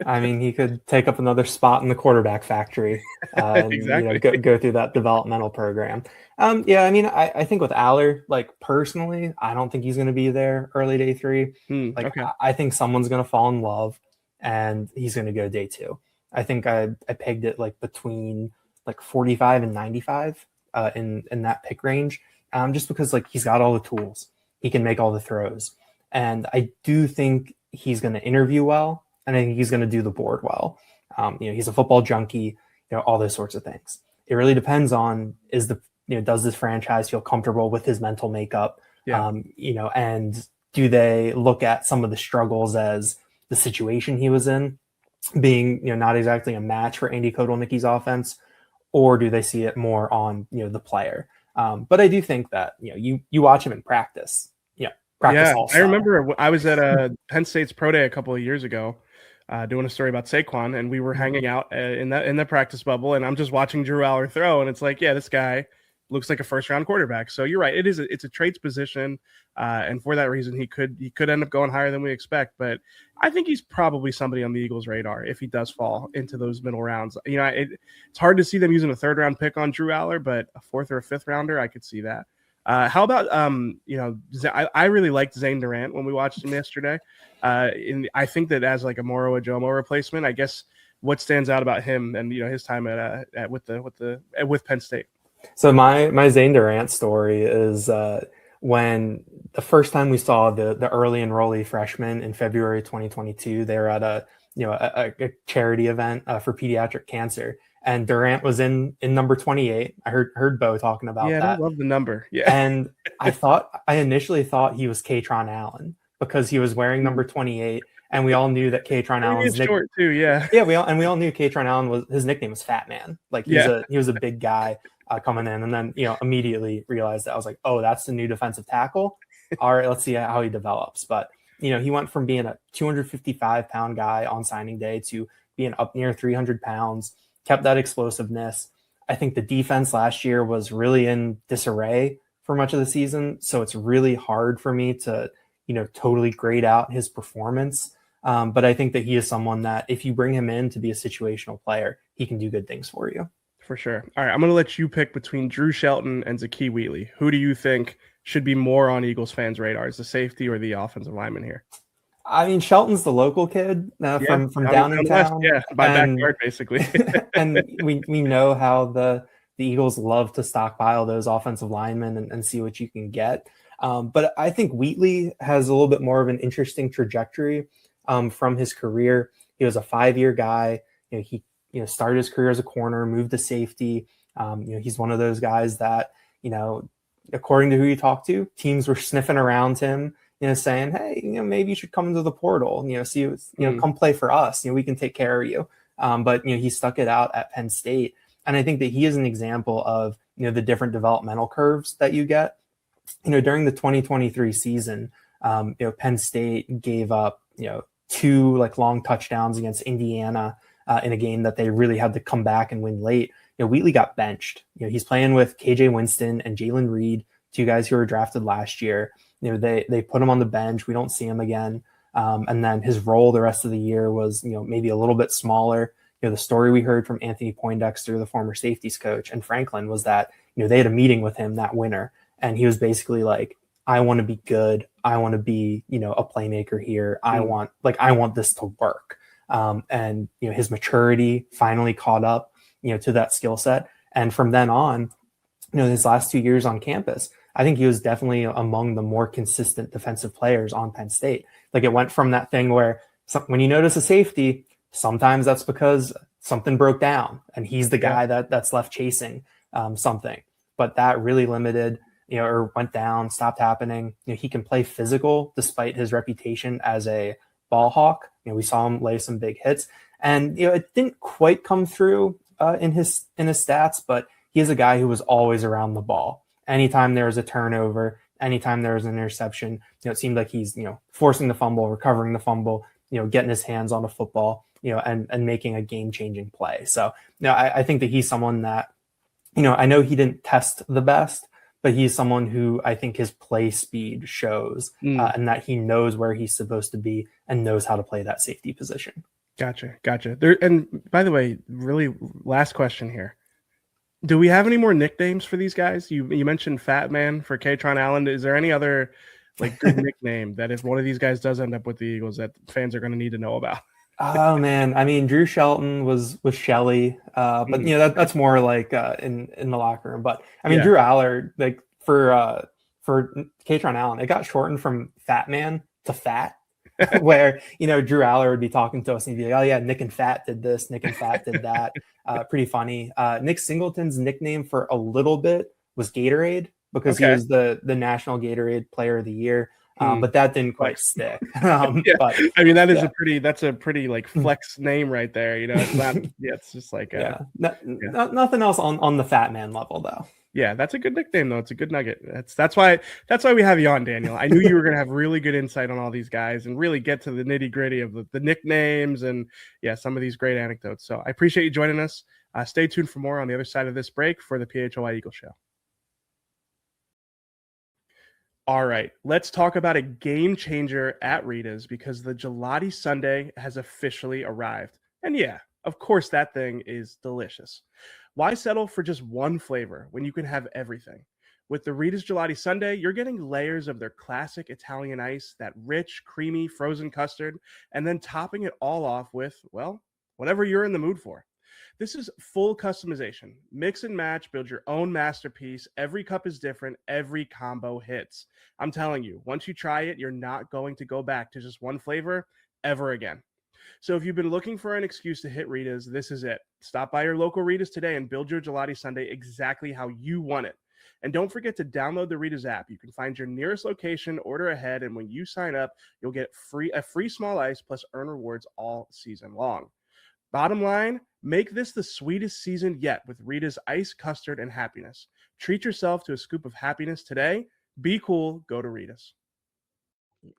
I mean, he could take up another spot in the quarterback factory. Exactly. Go through that developmental program. I think with Aller, like personally, I don't think he's going to be there early day 3. Okay. I think someone's going to fall in love, and he's going to go day 2. I think I pegged it like between like 45 and 95 in that pick range, just because like he's got all the tools, he can make all the throws, and I do think he's going to interview well, and I think he's going to do the board well. He's a football junkie, all those sorts of things. It really depends on does this franchise feel comfortable with his mental makeup, and do they look at some of the struggles as the situation he was in being not exactly a match for Andy Kotelnicki's offense, or do they see it more on the player? But I do think that you watch him in practice. Practice. I remember I was at Penn State's pro day a couple of years ago, doing a story about Saquon, and we were hanging out in the practice bubble, and I'm just watching Drew Aller throw, and it's like, yeah, this guy looks like a first round quarterback. So you're right. It's a traits position. And for that reason, he could end up going higher than we expect. But I think he's probably somebody on the Eagles' radar if he does fall into those middle rounds. It's hard to see them using a 3rd round pick on Drew Aller, but a 4th or a 5th rounder, I could see that. How about I really liked Zane Durant when we watched him yesterday. I think that as like a Moro Ajomo replacement, I guess what stands out about him and his time with Penn State. So my Zane Durant story is when the first time we saw the early enrollee freshmen in February 2022, they were at a charity event for pediatric cancer. And Durant was in number 28. I heard Bo talking about that. I love the number. Yeah. And I initially thought he was Kaytron Allen because he was wearing number 28, and we all knew that Kaytron Allen's short too. Yeah. Yeah. We all knew Kaytron Allen his nickname was Fat Man. Like he was a big guy coming in, and then immediately realized that. I was like, oh, that's the new defensive tackle. All right, let's see how he develops. But he went from being a 255-pound guy on signing day to being up near 300 pounds. Kept that explosiveness. I think the defense last year was really in disarray for much of the season. So it's really hard for me to, totally grade out his performance. But I think that he is someone that if you bring him in to be a situational player, he can do good things for you. For sure. All right, I'm going to let you pick between Drew Shelton and Zakee Wheatley. Who do you think should be more on Eagles fans' radars, the safety or the offensive lineman here? I mean, Shelton's the local kid from down in town. Yeah, by backyard, basically. And we know how the Eagles love to stockpile those offensive linemen and see what you can get. But I think Wheatley has a little bit more of an interesting trajectory from his career. He was a 5-year guy. He started his career as a corner, moved to safety. He's one of those guys that, according to who you talk to, teams were sniffing around him, saying, hey, maybe you should come into the portal, come play for us. We can take care of you. But, he stuck it out at Penn State. And I think that he is an example of, the different developmental curves that you get. During the 2023 season, Penn State gave up, 2 long touchdowns against Indiana in a game that they really had to come back and win late. Wheatley got benched. He's playing with KJ Winston and Jalen Reed, 2 guys who were drafted last year. They put him on the bench. We don't see him again. And then his role the rest of the year was, maybe a little bit smaller. The story we heard from Anthony Poindexter, the former safeties coach, and Franklin was that, they had a meeting with him that winter. And he was basically like, I want to be good. I want to be, a playmaker here. I want this to work. And his maturity finally caught up, to that skill set. And from then on, his last 2 years on campus, I think he was definitely among the more consistent defensive players on Penn State. Like it went from that thing where when you notice a safety, sometimes that's because something broke down and he's the guy that's left chasing something. But that really limited, or went down, stopped happening. He can play physical despite his reputation as a ball hawk. We saw him lay some big hits, and it didn't quite come through in his stats, but he is a guy who was always around the ball. Anytime there was a turnover, anytime there was an interception, it seemed like he's, forcing the fumble, recovering the fumble, getting his hands on a football, and making a game-changing play. So, I think that he's someone that, I know he didn't test the best, but he's someone who I think his play speed shows and that he knows where he's supposed to be and knows how to play that safety position. Gotcha. And by the way, really last question here. Do we have any more nicknames for these guys? You mentioned Fat Man for Kaytron Allen. Is there any other good nickname that if one of these guys does end up with the Eagles that fans are going to need to know about? Oh man, I mean, Drew Shelton was Shelly, but that's more like in the locker room. But I mean, Drew Aller, for Kaytron Allen, it got shortened from Fat Man to Fat. Where Drew Aller would be talking to us and he'd be like, oh yeah, Nick and Fat did this, Nick and Fat did that. Pretty funny. Nick Singleton's nickname for a little bit was Gatorade because he was the National Gatorade Player of the Year. But that didn't quite stick. But, I mean, that's a pretty flex name right there. It's not. It's just like nothing else on the Fat Man level though. Yeah, that's a good nickname though. It's a good nugget. That's why we have you on, Daniel. I knew you were going to have really good insight on all these guys and really get to the nitty gritty of the nicknames and some of these great anecdotes. So I appreciate you joining us. Stay tuned for more on the other side of this break for the PHLY Eagle Show. All right, let's talk about a game changer at Rita's because the Gelati Sundae has officially arrived. And yeah, of course, that thing is delicious. Why settle for just one flavor when you can have everything? With the Rita's Gelati Sundae, you're getting layers of their classic Italian ice, that rich, creamy frozen custard, and then topping it all off with, well, whatever you're in the mood for. This is full customization. Mix and match, build your own masterpiece. Every cup is different. Every combo hits. I'm telling you, once you try it, you're not going to go back to just one flavor ever again. So if you've been looking for an excuse to hit Rita's, this is it. Stop by your local Rita's today and build your Gelati Sundae exactly how you want it. And don't forget to download the Rita's app. You can find your nearest location, order ahead, and when you sign up, you'll get a free small ice plus earn rewards all season long. Bottom line, make this the sweetest season yet with Rita's ice, custard, and happiness. Treat yourself to a scoop of happiness today. Be cool. Go to Rita's.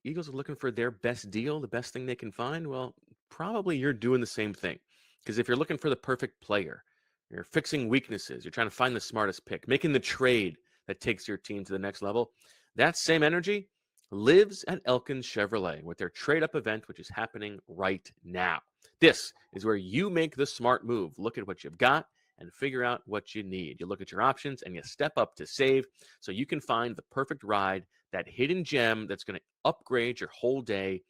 Eagles are looking for their best deal, the best thing they can find. Well, probably you're doing the same thing. Because if you're looking for the perfect player, you're fixing weaknesses, you're trying to find the smartest pick, making the trade that takes your team to the next level, that same energy lives at Elkins Chevrolet with their trade-up event, which is happening right now. This is where you make the smart move. Look at what you've got and figure out what you need. You look at your options and you step up to save so you can find the perfect ride, that hidden gem that's going to upgrade your whole day,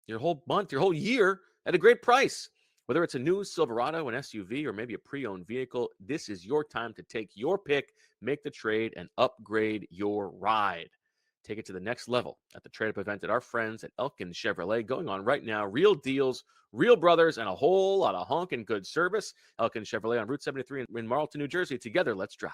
your whole month, your whole year at a great price. Whether it's a new Silverado, an SUV, or maybe a pre-owned vehicle, this is your time to take your pick, make the trade, and upgrade your ride. Take it to the next level at the trade-up event at our friends at Elkins Chevrolet going on right now. Real deals, real brothers, and a whole lot of honking good service. Elkins Chevrolet on Route 73 in Marlton, New Jersey. Together, let's drive.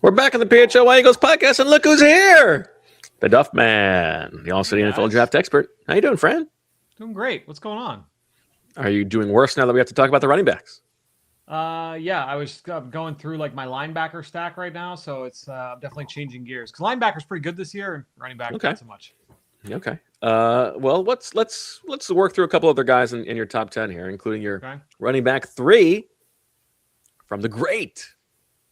We're back on the PHLY Eagles podcast, and look who's here. The Duff Man, the All-City NFL draft expert. How you doing, Fran? Doing great. What's going on? Are you doing worse now that we have to talk about the running backs? Yeah, I was going through like my linebacker stack right now, so it's definitely changing gears because linebacker's pretty good this year, and running back not so much. Okay. Well, let's work through a couple other guys in your top 10 here, including your running back 3 from the great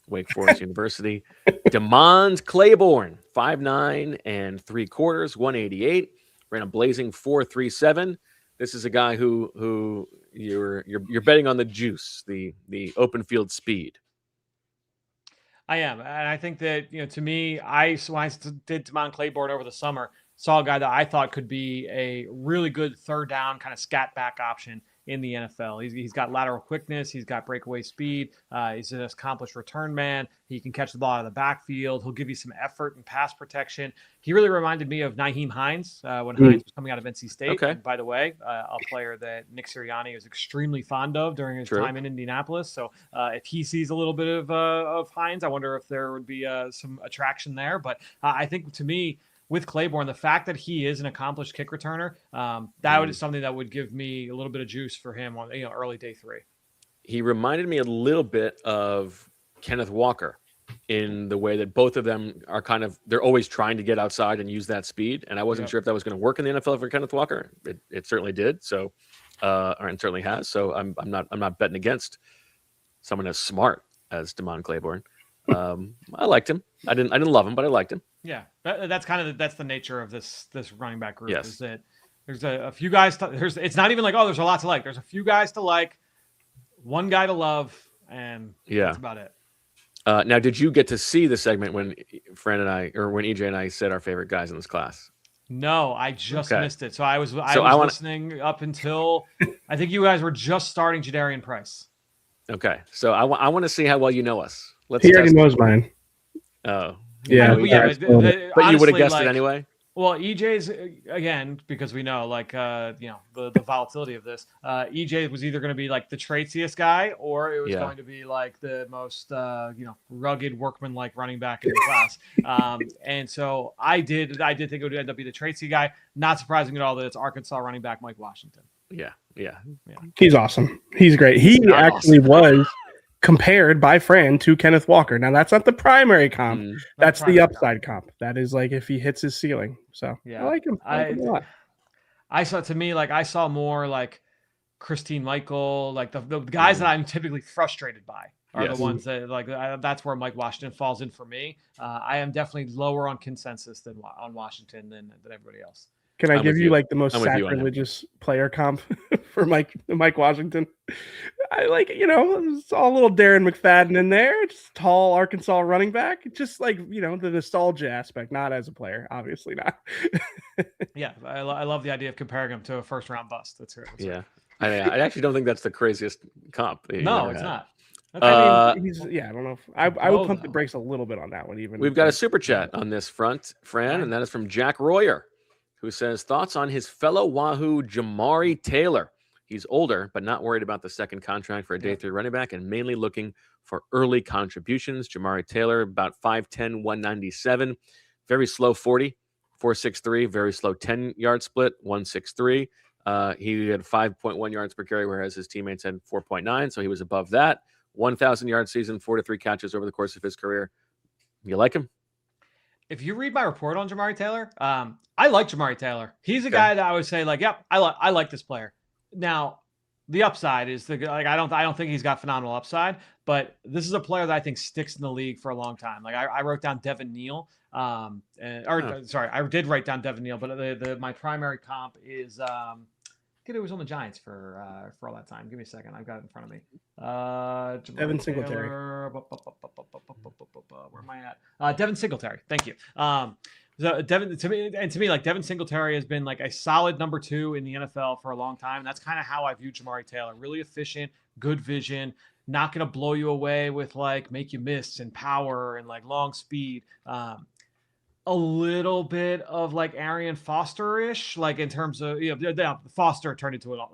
Wake Forest University, DeMond Claiborne, 5'9" and 3/4, 188, ran a blazing 4.37. This is a guy who you're betting on the juice, the open field speed. I am, and I think that to me, when I did DeMond Claiborne over the summer, saw a guy that I thought could be a really good third down kind of scat back option in the NFL. He's got lateral quickness. He's got breakaway speed. He's an accomplished return man. He can catch the ball out of the backfield. He'll give you some effort and pass protection. He really reminded me of Nyheim Hines when Hines was coming out of NC State. Okay. And by the way, a player that Nick Sirianni was extremely fond of during his time in Indianapolis. So if he sees a little bit of Hines, I wonder if there would be some attraction there. But I think to me, with Claiborne, the fact that he is an accomplished kick returner, that is something that would give me a little bit of juice for him on early day 3. He reminded me a little bit of Kenneth Walker in the way that both of them are they're always trying to get outside and use that speed. And I wasn't sure if that was going to work in the NFL for Kenneth Walker. It certainly did. So, and certainly has. So I'm not betting against someone as smart as DeMond Claiborne. I liked him. I didn't love him, but I liked him. Yeah, that's that's the nature of this running back group. Yes. Is that there's a few guys. It's not even like there's a lot to like. There's a few guys to like, one guy to love, and that's about it. Now, did you get to see the segment when Fran and I, or when EJ and I said our favorite guys in this class? No, I just missed it. So I was listening up until I think you guys were just starting Jadarian Price. Okay, so I want to see how well you know us. He already knows mine. Oh. Yeah, but you would have guessed it anyway. Well, EJ's again because we know the volatility of this. EJ was either going to be like the traiciest guy, or it was going to be like the most rugged workman-like running back in the class. And so I did think it would end up being the tracy guy. Not surprising at all that it's Arkansas running back Mike Washington. Yeah. He's awesome. He's great. He actually was compared by Fran to Kenneth Walker. Now that's not the primary comp. That's the upside comp. That is like if he hits his ceiling. So I like him. I like him a lot. I saw more like Christine Michael, like the guys that I'm typically frustrated by are Yes. the ones that that's where Mike Washington falls in for me. I am definitely lower on consensus than on Washington than everybody else. Can I I'm give with you you. like the most I'm with you on him. sacrilegious player comp for Mike Washington? I like, it's all little Darren McFadden in there, just tall Arkansas running back. Just like, the nostalgia aspect, not as a player, obviously not. Yeah, I love the idea of comparing him to a first round bust. That's right. Yeah. I actually don't think that's the craziest comp. that you've No, ever it's had. not. I mean, I don't know. I would Blow, pump the though. brakes a little bit on that one. Even We've got a super chat on this front, Fran, and that is from Jack Royer, who says thoughts on his fellow Wahoo Jamari Taylor. He's older, but not worried about the second contract for a day 3 running back and mainly looking for early contributions. Jamari Taylor, about 5'10", 197, very slow 40, 4.63, very slow 10-yard split, 1.63. He had 5.1 yards per carry, whereas his teammates had 4.9, so he was above that. 1,000-yard season, 4 to 3 catches over the course of his career. You like him? If you read my report on Jamari Taylor, I like Jamari Taylor. He's a guy that I would say, like, yep, I like this player. Now, the upside is I don't think he's got phenomenal upside, but this is a player that I think sticks in the league for a long time. Like I wrote down Devin Neal, sorry, I did write down Devin Neal, but my primary comp is it was on the Giants for all that time. Give me a second, I've got it in front of me. Devin Singletary. Where am I at? Devin Singletary. Thank you. Devin, to me, like Devin Singletary has been like a solid number 2 in the NFL for a long time. And that's kind of how I view Jamari Taylor. Really efficient, good vision, not going to blow you away with like make you miss and power and like long speed. A little bit of like Arian Foster-ish, like in terms of Foster turned into a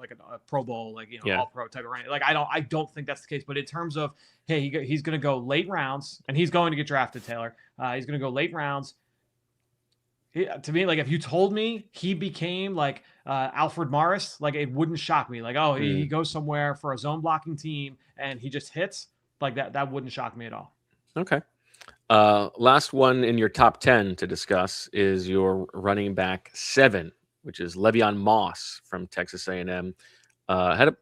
Pro Bowl, all pro type of running. Like I don't think that's the case. But in terms of he's going to go late rounds and he's going to get drafted. Taylor, he's going to go late rounds. To me, like if you told me he became like Alfred Morris, like it wouldn't shock me. Like, he goes somewhere for a zone blocking team and he just hits like that. That wouldn't shock me at all. Okay. Last one in your top 10 to discuss is your running back 7, which is Le'Veon Moss from Texas A&M. Fares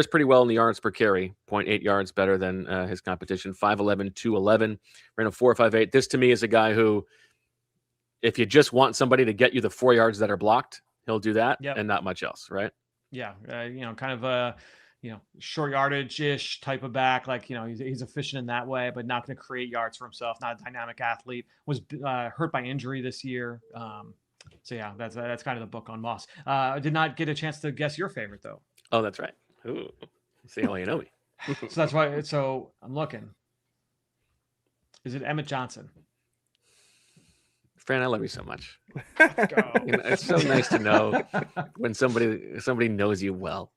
pretty well in the yards per carry, 0.8 yards better than his competition. 5'11", 211, ran a 4.58. This to me is a guy who, if you just want somebody to get you the 4 yards that are blocked, he'll do that and not much else, right? Yeah, kind of a short yardage-ish type of back. Like, he's efficient in that way, but not going to create yards for himself. Not a dynamic athlete. Was hurt by injury this year. So yeah, that's kind of the book on Moss. I did not get a chance to guess your favorite though. Oh, that's right. Ooh, see how you know me. So that's why. So I'm looking. Is it Emmett Johnson? Fran, I love you so much. Let's go. It's so nice to know when somebody knows you well.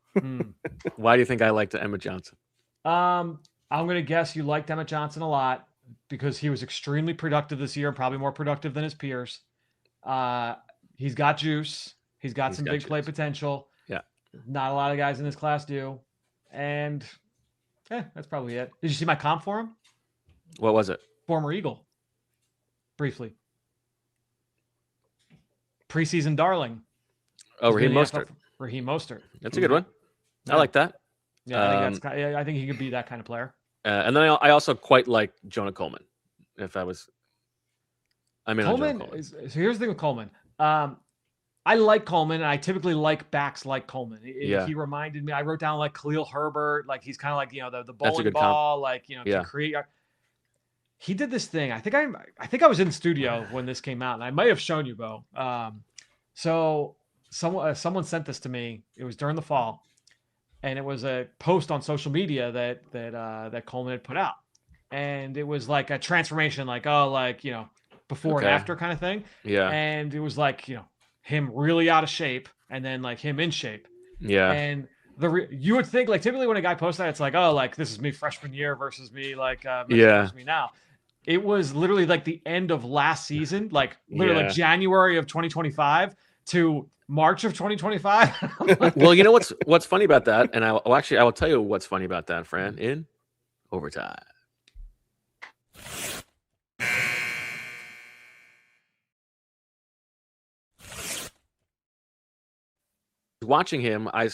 Why do you think I liked Emmett Johnson? I'm going to guess you liked Emmett Johnson a lot because he was extremely productive this year, probably more productive than his peers. He's got juice. He's got some big play potential. Yeah. Not a lot of guys in this class do. And that's probably it. Did you see my comp for him? What was it? Former Eagle. Briefly. Preseason darling. Oh, Raheem Mostert. Raheem Mostert. That's a good one. I like that. Yeah, I think he could be that kind of player. And then I also quite like Jonah Coleman. Coleman. So here's the thing with Coleman. I like Coleman, and I typically like backs like Coleman. He reminded me. I wrote down like Khalil Herbert. Like he's kind of like the bowling ball. Comp. Like to create. He did this thing. I think I was in the studio when this came out, and I might have shown you, Bo. So someone sent this to me. It was during the fall, and it was a post on social media that Coleman had put out, and it was like a transformation, before and after kind of thing. Yeah. And it was like him really out of shape, and then like him in shape. Yeah. And you would think like typically when a guy posts that, it's like, this is me freshman year versus me versus me now. It was literally like the end of last season, like literally like January of 2025 to March of 2025. Well, you know what's funny about that, and I will tell you what's funny about that, Fran, in overtime. watching him, I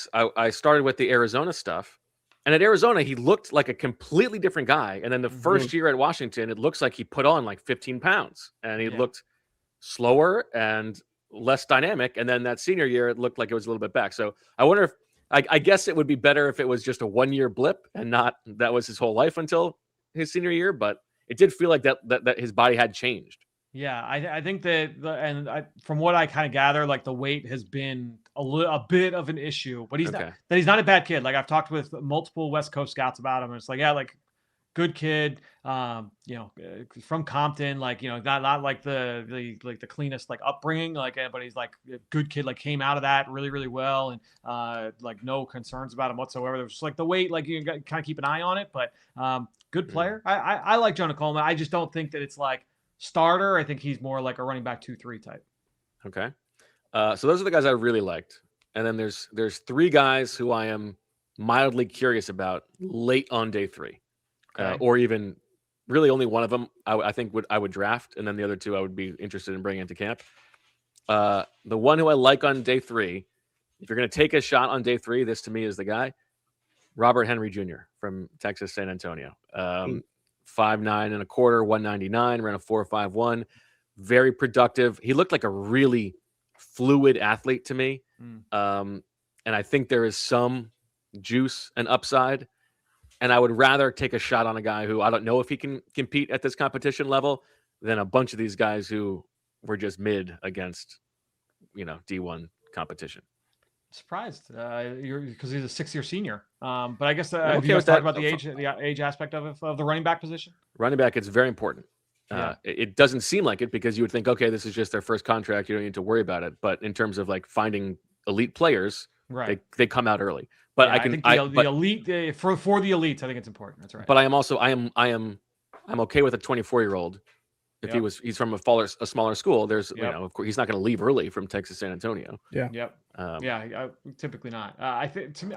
started with the Arizona stuff. And at Arizona, he looked like a completely different guy. And then the first year at Washington, it looks like he put on like 15 pounds. And he looked slower and less dynamic. And then that senior year, it looked like it was a little bit back. So I wonder if, I guess it would be better if it was just a 1 year blip and not that was his whole life until his senior year. But it did feel like that his body had changed. Yeah, I think that from what I kind of gather, like the weight has been a bit of an issue, but he's not a bad kid. Like I've talked with multiple West Coast scouts about him. And it's like, yeah, like good kid, from Compton, like, not like the cleanest like upbringing, like, but he's like a good kid, like came out of that really, really well. And like no concerns about him whatsoever. There was just like the weight, like you got to kind of keep an eye on it, but good player. I like Jonah Coleman. I just don't think that it's like starter. I think he's more like a running back 2-3 type. Okay. So those are the guys I really liked. And then there's 3 guys who I am mildly curious about late on day 3. Okay. Or even really only one of them I think I would draft. And then the other 2 I would be interested in bringing into camp. The one who I like on day 3, if you're going to take a shot on day 3, this to me is the guy, Robert Henry Jr. from Texas San Antonio. 5'9" and a quarter, 199, ran a 4.51. Very productive. He looked like a really fluid athlete to me. And I think there is some juice and upside. And I would rather take a shot on a guy who I don't know if he can compete at this competition level than a bunch of these guys who were just mid against, D1 competition. Surprised, because he's a 6-year senior. But I guess have you guys talked about the age aspect of the running back position? Running back, it's very important. It doesn't seem like it because you would think, okay, this is just their first contract. You don't need to worry about it. But in terms of like finding elite players, right, they come out early. But I think the elite for the elites, I think it's important. That's right. But I am okay with a 24-year-old. If he's from a smaller school, there's of course he's not going to leave early from Texas San Antonio. Typically not. I think to me,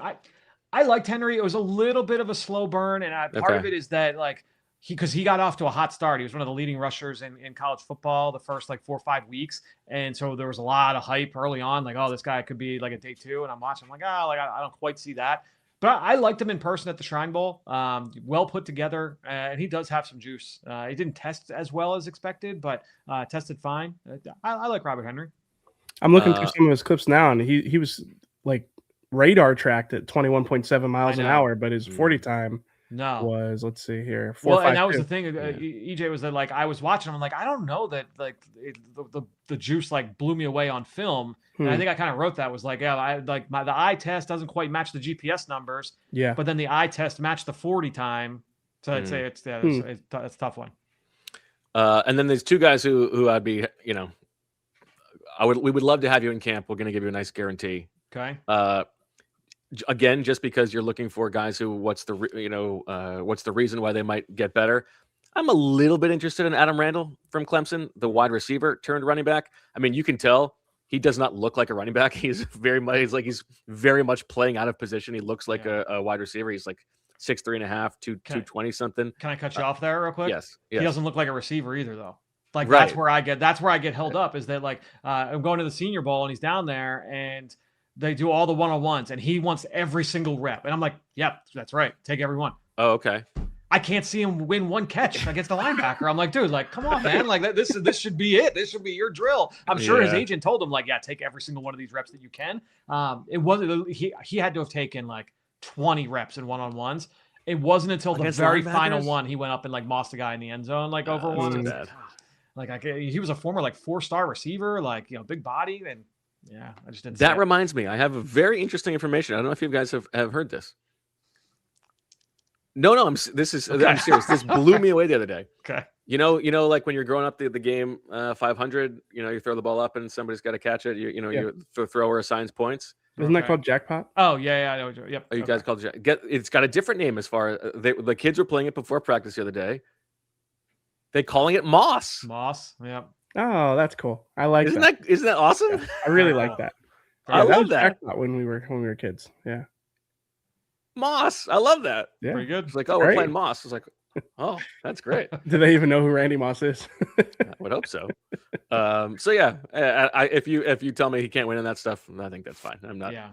I liked Henry. It was a little bit of a slow burn, and part of it is that like because he got off to a hot start. He was one of the leading rushers in college football the first like 4 or 5 weeks, and so there was a lot of hype early on, like, oh, this guy could be like a day 2. And I'm watching, I'm like, I don't quite see that. But I liked him in person at the Shrine Bowl. Well put together, and he does have some juice. He didn't test as well as expected, but tested fine. I like Robert Henry. I'm looking through some of his clips now, and he was like radar tracked at 21.7 miles an hour, but his 40 time was, let's see here, 4.52. Well, and that was the thing. EJ was that like I was watching him, I'm like, I don't know that like the juice like blew me away on film. And I think I kind of wrote that was like, the eye test doesn't quite match the GPS numbers. Yeah. But then the eye test matched the 40 time. So I'd say it's a tough one. And then there's 2 guys who I'd be, we would love to have you in camp. We're going to give you a nice guarantee. Okay. Again, just because you're looking for guys who, what's the reason why they might get better? I'm a little bit interested in Adam Randall from Clemson, the wide receiver turned running back. I mean, you can tell he does not look like a running back. He's very much playing out of position. He looks like a wide receiver. He's like 6'3.5", 220 something. Can I cut you off there real quick? Yes. He doesn't look like a receiver either, though. Like that's where I get held up is that like I'm going to the Senior Bowl and he's down there and they do all the one-on-ones and he wants every single rep. And I'm like, yep, that's right. Take every one. Oh, okay. I can't see him win one catch against the linebacker. I'm like, dude, like, come on, man. Like this should be it. This should be your drill. I'm sure his agent told him like, take every single one of these reps that you can. It wasn't, he had to have taken like 20 reps in one-on-ones. It wasn't until the very final one, he went up and like mossed the guy in the end zone, like over one. Like he was a former like 4-star receiver, like, big body. And I just didn't. That reminds me, I have a very interesting information. I don't know if you guys have heard this. No, I'm serious. This blew me away the other day. Okay. Like when you're growing up the game 500, you throw the ball up and somebody's got to catch it. The thrower assigns points. Isn't that called jackpot? Oh yeah, I know. Yep. You guys called it it's got a different name as far as the kids were playing it before practice the other day. They calling it Moss. Moss. Yep. Oh, that's cool. I like Isn't that awesome? Yeah, I really like that. I love that. When we were kids. Yeah. Moss. I love that. Yeah. Pretty good. It's like, we're playing Moss. It's like, Oh, that's great. Do they even know who Randy Moss is? I would hope so. So yeah, if you tell me he can't win in that stuff, I think that's fine. I'm not. Yeah.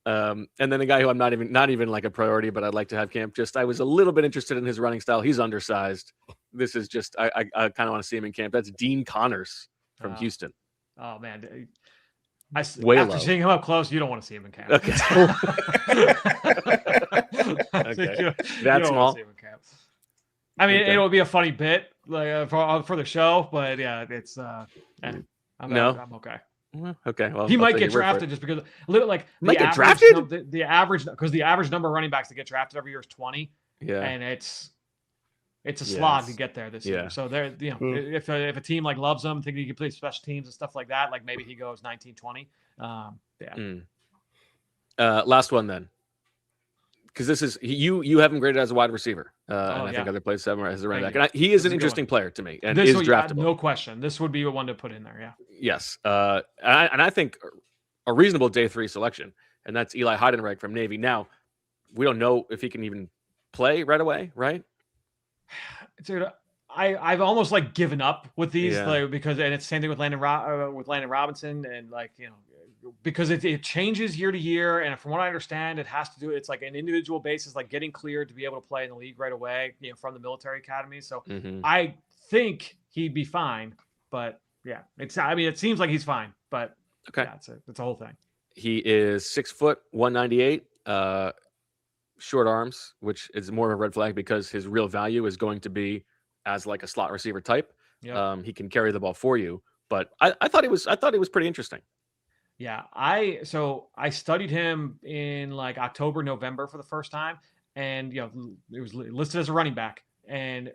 And then the guy who I'm not even like a priority, but I'd like to have camp. I was a little bit interested in his running style. He's undersized. This is just I kind of want to see him in camp. That's Dean Connors from Houston. Oh man, Way after low. seeing him up close, you don't want to see him in camp. Okay. Okay. That's small. I mean, Okay. it would be a funny bit like for the show, but yeah, it's I'm okay. Okay. Well, He I'll might take get your word for drafted just because like Might the get average drafted? the average because the average number of running backs that get drafted every year is 20, it. Yeah. and it's a Yeah, slog to it's- get there this yeah. year. So there, if a team like loves him, thinking he can play special teams and stuff like that, like maybe he goes 19, 20. Last one then, because this is you have him graded as a wide receiver, and I yeah. think other plays 7 as a running Thank back. And he This is is an a good interesting one. player to me, and This is would- draftable. no question. This would be one to put in there. Yeah. Yes, and I think a reasonable day 3 selection, and that's Eli Heidenreich from Navy. Now, we don't know if he can even play right away, right? Dude, I've almost like given up with these Yeah. like, because and it's the same thing with Landon Robinson and like because it changes year to year, and from what I understand, it has to do it's like an individual basis, like getting cleared to be able to play in the league right away, from the military academy. So Mhm. I think he'd be fine, but yeah, it seems like he's fine, but Okay. yeah, it's a whole thing. He is 6 foot 198, short arms, which is more of a red flag because his real value is going to be as like a slot receiver type. Yep. He can carry the ball for you, but I thought he was pretty interesting. Yeah, I studied him in like October, November for the first time, and it was listed as a running back, and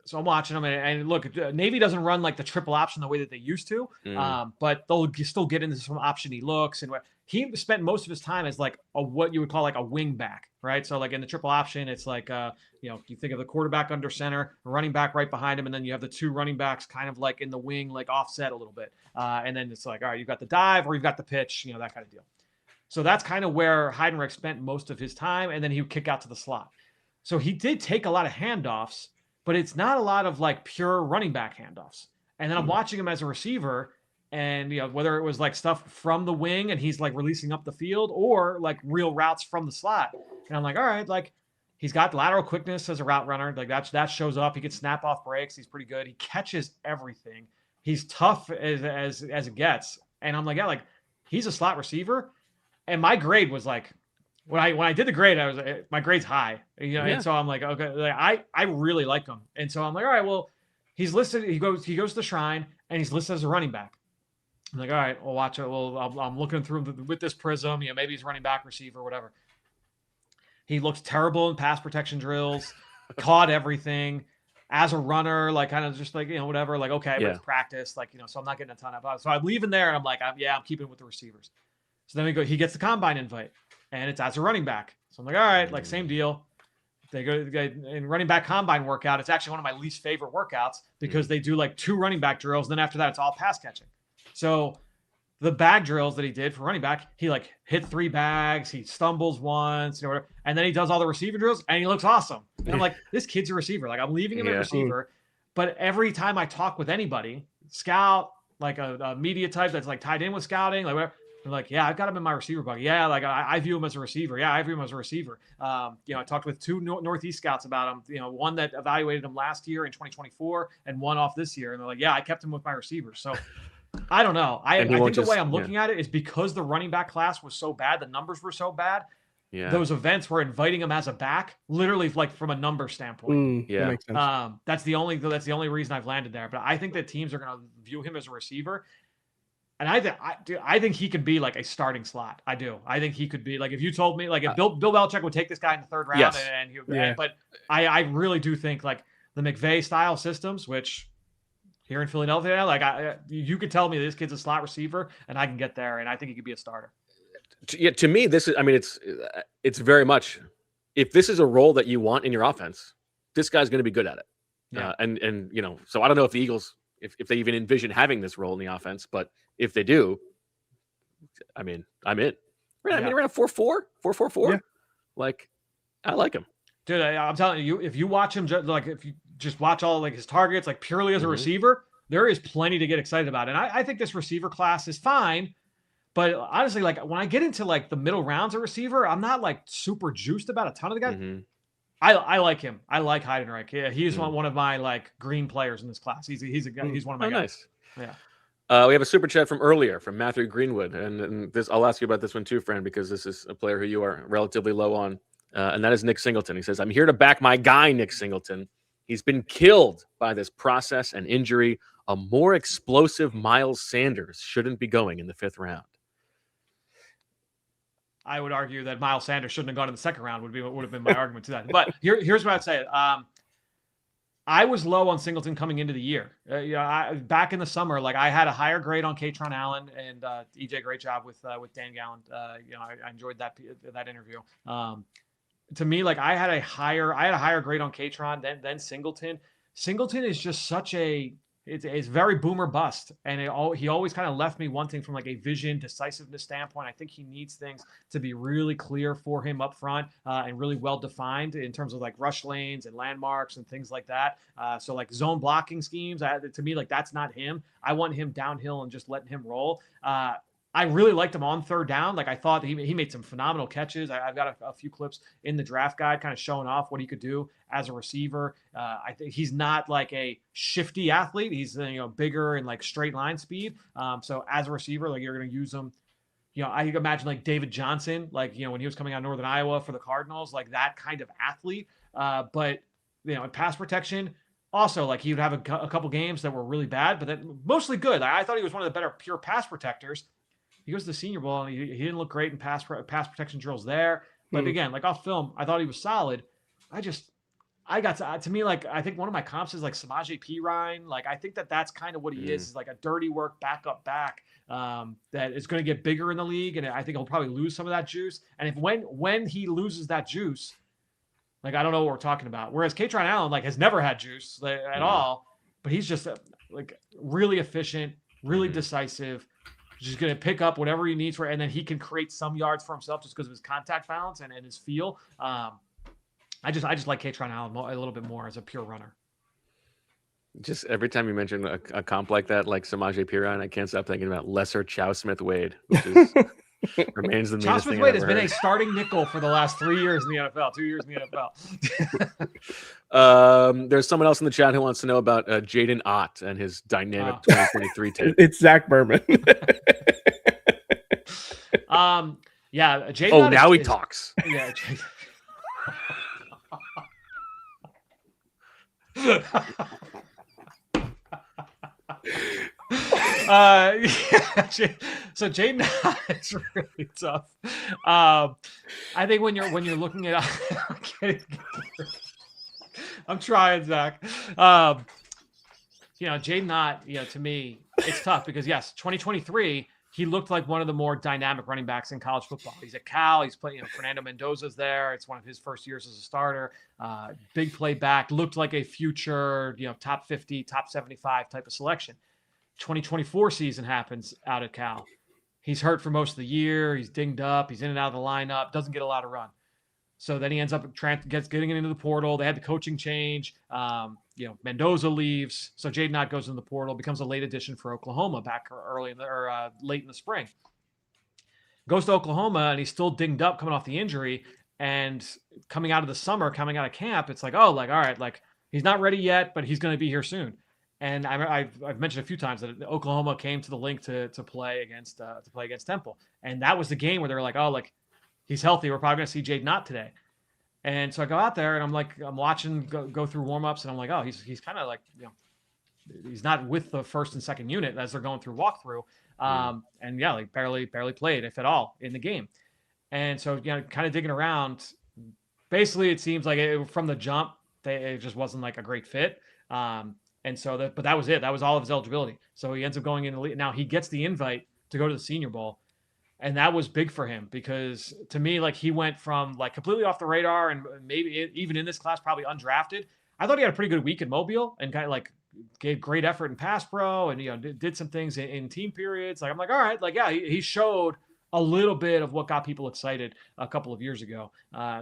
so I'm watching him, and look, Navy doesn't run like the triple option the way that they used to, but they'll still get into some option-y looks, and he spent most of his time as like what you would call like a wing back, right? So like in the triple option, it's like you think of the quarterback under center, a running back right behind him, and then you have the 2 running backs kind of like in the wing, like offset a little bit, and then it's like, all right, you've got the dive or you've got the pitch, that kind of deal. So that's kind of where Heidenreich spent most of his time, and then he would kick out to the slot. So he did take a lot of handoffs, but it's not a lot of like pure running back handoffs. And then I'm watching him as a receiver, and whether it was like stuff from the wing and he's like releasing up the field, or like real routes from the slot. And I'm like, all right, like he's got lateral quickness as a route runner. Like that shows up. He can snap off breaks. He's pretty good. He catches everything. He's tough as it gets. And I'm like, yeah, like he's a slot receiver. And my grade was like, when I did the grade, my grade's high, and so I'm like, okay, like, I really like him. And so I'm like, all right, well, he's listed, he goes to the Shrine, and he's listed as a running back. I'm like, all right, we'll watch it. Well, I'm looking through with this prism, maybe he's running back, receiver, whatever. He looks terrible in pass protection drills, caught everything as a runner, like kind of just like, whatever, like, okay, but it's practice, like, so I'm not getting a ton of, so I leave him there, and I'm like, I'm keeping with the receivers. So then he gets the combine invite, and it's as a running back. So I'm like, all right, like same deal. They go in running back combine workout. It's actually one of my least favorite workouts because they do like 2 running back drills. And then after that, it's all pass catching. So the bag drills that he did for running back, he like hit 3 bags. He stumbles once, whatever. And then he does all the receiver drills and he looks awesome. And I'm like, this kid's a receiver. Like I'm leaving him at receiver. But every time I talk with anybody, scout, like a media type that's like tied in with scouting, like whatever, they're like, yeah, I've got him in my receiver bucket. Yeah, like I view him as a receiver. Yeah, I view him as a receiver. I talked with 2 Northeast scouts about him. One that evaluated him last year in 2024 and one off this year. And they're like, yeah, I kept him with my receivers. So I don't know. I think the way I'm looking at it is because the running back class was so bad, the numbers were so bad. Yeah. Those events were inviting him as a back, literally like from a number standpoint. That makes sense. That's the only reason I've landed there. But I think that teams are going to view him as a receiver. And I think he could be like a starting slot. I do. I think he could be like, if you told me like if Bill Belichick would take this guy in the 3rd round, but I really do think like the McVay style systems, which here in Philadelphia, like you could tell me this kid's a slot receiver and I can get there. And I think he could be a starter. Yeah. To me, this is, I mean, it's very much, if this is a role that you want in your offense, this guy's going to be good at it. Yeah. And so I don't know if the Eagles, if they even envision having this role in the offense, but if they do, I mean, I'm in. I mean, we're at 4-4, 4-4-4. Yeah. Like, I like him. Dude, I'm telling you, if you watch him, like if you just watch all like his targets, like purely as a receiver, there is plenty to get excited about. And I think this receiver class is fine. But honestly, like when I get into like the middle rounds of receiver, I'm not like super juiced about a ton of the guys. I like him. I like Heidenreich. Yeah, he's one of my like green players in this class. He's a guy. He's one of my guys. Nice. Yeah. We have a super chat from earlier from Matthew Greenwood, and this I'll ask you about this one too, Fran, because this is a player who you are relatively low on, and that is Nick Singleton. He says, "I'm here to back my guy, Nick Singleton. He's been killed by this process and injury. A more explosive Miles Sanders shouldn't be going in the 5th round." I would argue that Miles Sanders shouldn't have gone in the 2nd round would have been my argument to that. But here's what I'd say. I was low on Singleton coming into the year. Back in the summer, like I had a higher grade on Kaytron Allen, and EJ, great job with Dan Gallen. I enjoyed that interview. To me, like I had a higher grade on Kaytron than Singleton. Singleton is just such it's very boomer bust, and he always kind of left me wanting from like a vision decisiveness standpoint. I think he needs things to be really clear for him up front and really well defined in terms of like rush lanes and landmarks and things like that. So like zone blocking schemes, to me, like that's not him. I want him downhill and just letting him roll. I really liked him on 3rd down. Like I thought he made some phenomenal catches. I've got a few clips in the draft guide kind of showing off what he could do as a receiver. I think he's not like a shifty athlete. He's bigger and like straight line speed. So as a receiver, like you're going to use him. I can imagine like David Johnson, like when he was coming out of Northern Iowa for the Cardinals, like that kind of athlete. But in pass protection. Also, like he would have a couple games that were really bad, but then mostly good. Like, I thought he was one of the better pure pass protectors. He goes to the Senior Bowl, and he didn't look great in pass protection drills there. But again, like off film, I thought he was solid. I got to me, like, I think one of my comps is like Samaje Perine. Like, I think that's kind of what he is like a dirty work backup back that is going to get bigger in the league. And I think he'll probably lose some of that juice. And if when he loses that juice, like, I don't know what we're talking about. Whereas Kaytron Allen, like, has never had juice at all, but he's just like really efficient, really decisive. Just going to pick up whatever he needs and then he can create some yards for himself just because of his contact balance and his feel. I just like Kaytron Allen a little bit more as a pure runner. Just every time you mention a comp like that, like Samaje Perine, I can't stop thinking about lesser Chow Smith Wade, which is remains the meanest thing. Chow Smith Wade has been a starting nickel for the last 3 years in the NFL, 2 years in the NFL. There's someone else in the chat who wants to know about Jaden Ott and his dynamic 2023 tape. It's Zach Berman. Yeah, Jaden. Oh, now he talks. Yeah. So Jaden is really tough. I think when you're looking at, I'm trying, Zach. Jaden Ott, to me, it's tough because yes, 2023. He looked like one of the more dynamic running backs in college football. He's at Cal. He's playing. Fernando Mendoza's there. It's one of his first years as a starter. Big play back. Looked like a future, top 50, top 75 type of selection. 2024 season happens out at Cal. He's hurt for most of the year. He's dinged up. He's in and out of the lineup. Doesn't get a lot of run. So then he ends up getting into the portal. They had the coaching change. Mendoza leaves. So Jaden Ott goes in the portal, becomes a late addition for Oklahoma back late in the spring. Goes to Oklahoma, and he's still dinged up coming off the injury. And coming out of the summer, coming out of camp, it's like, all right, like he's not ready yet, but he's going to be here soon. And I've mentioned a few times that Oklahoma came to the link to play against Temple, and that was the game where they were like, oh, like he's healthy. We're probably going to see Jaden Ott today. And so I go out there and I'm watching go through warmups, and I'm like, oh, he's kind of like, he's not with the first and second unit as they're going through walkthrough. And yeah, like barely played, if at all, in the game. And so, kind of digging around, basically it seems like from the jump, it just wasn't like a great fit. And so but that was it. That was all of his eligibility. So he ends up going in the league. Now he gets the invite to go to the Senior Bowl. And that was big for him because to me, like he went from like completely off the radar and maybe even in this class, probably undrafted. I thought he had a pretty good week in Mobile and kind of like gave great effort in pass pro and, did some things in team periods. Like, I'm like, all right, like, yeah, he showed a little bit of what got people excited a couple of years ago.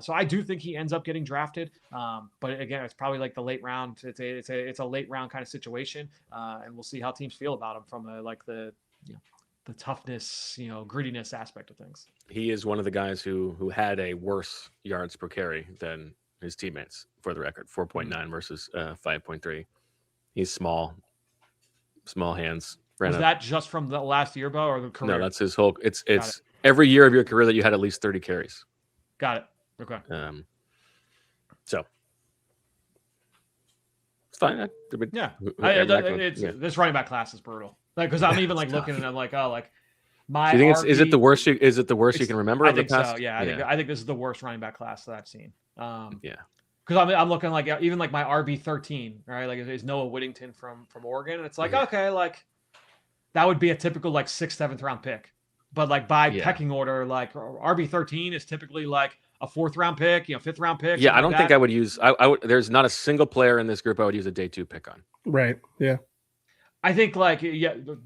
So I do think he ends up getting drafted. But again, it's probably like the late round. It's a late round kind of situation. And we'll see how teams feel about him from the toughness, grittiness aspect of things. He is one of the guys who had a worse yards per carry than his teammates, for the record. 4.9 versus 5.3. He's small hands. Was that just from the last year, Bo, or the career? No, that's his whole. It's every year of your career that you had at least 30 carries. Got it. Okay. So it's fine. This running back class is brutal. Like, because I'm even like looking and I'm like, oh, like my. Do you think is it the worst? Is it the worst you can remember? I think so. Yeah, I think this is the worst running back class that I've seen. Yeah. Because I'm looking like even like my RB13, right? Like is Noah Whittington from Oregon, and it's like okay, like that would be a typical like 6th, 7th round pick, but like by pecking order, like RB13 is typically like a 4th round pick, 5th round pick. Yeah, I don't think I would use. I would. There's not a single player in this group I would use a day 2 pick on. Right. Yeah. I think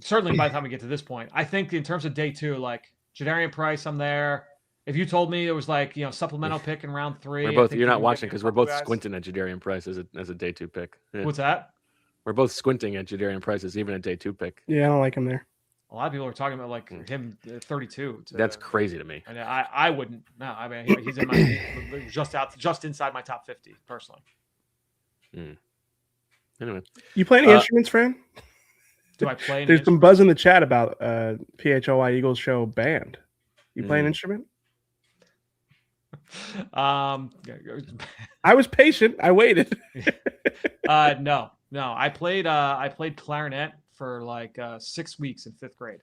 certainly by the time we get to this point, I think in terms of day 2, like Jadarian Price, I'm there. If you told me it was like supplemental pick in round 3, you're not watching because we're both squinting at Jadarian Price as a day 2 pick. Yeah. What's that? We're both squinting at Jadarian Price as even a day 2 pick. Yeah, I don't like him there. A lot of people are talking about like him 32. That's crazy to me. And I wouldn't. No, I mean he's in my just inside my top 50 personally. Anyway, you play any instruments, Fran? Do I play? There's some buzz in the chat about PHLY Eagles Show band. You play an instrument? I was patient. I waited. No. I played clarinet for like 6 weeks in 5th grade.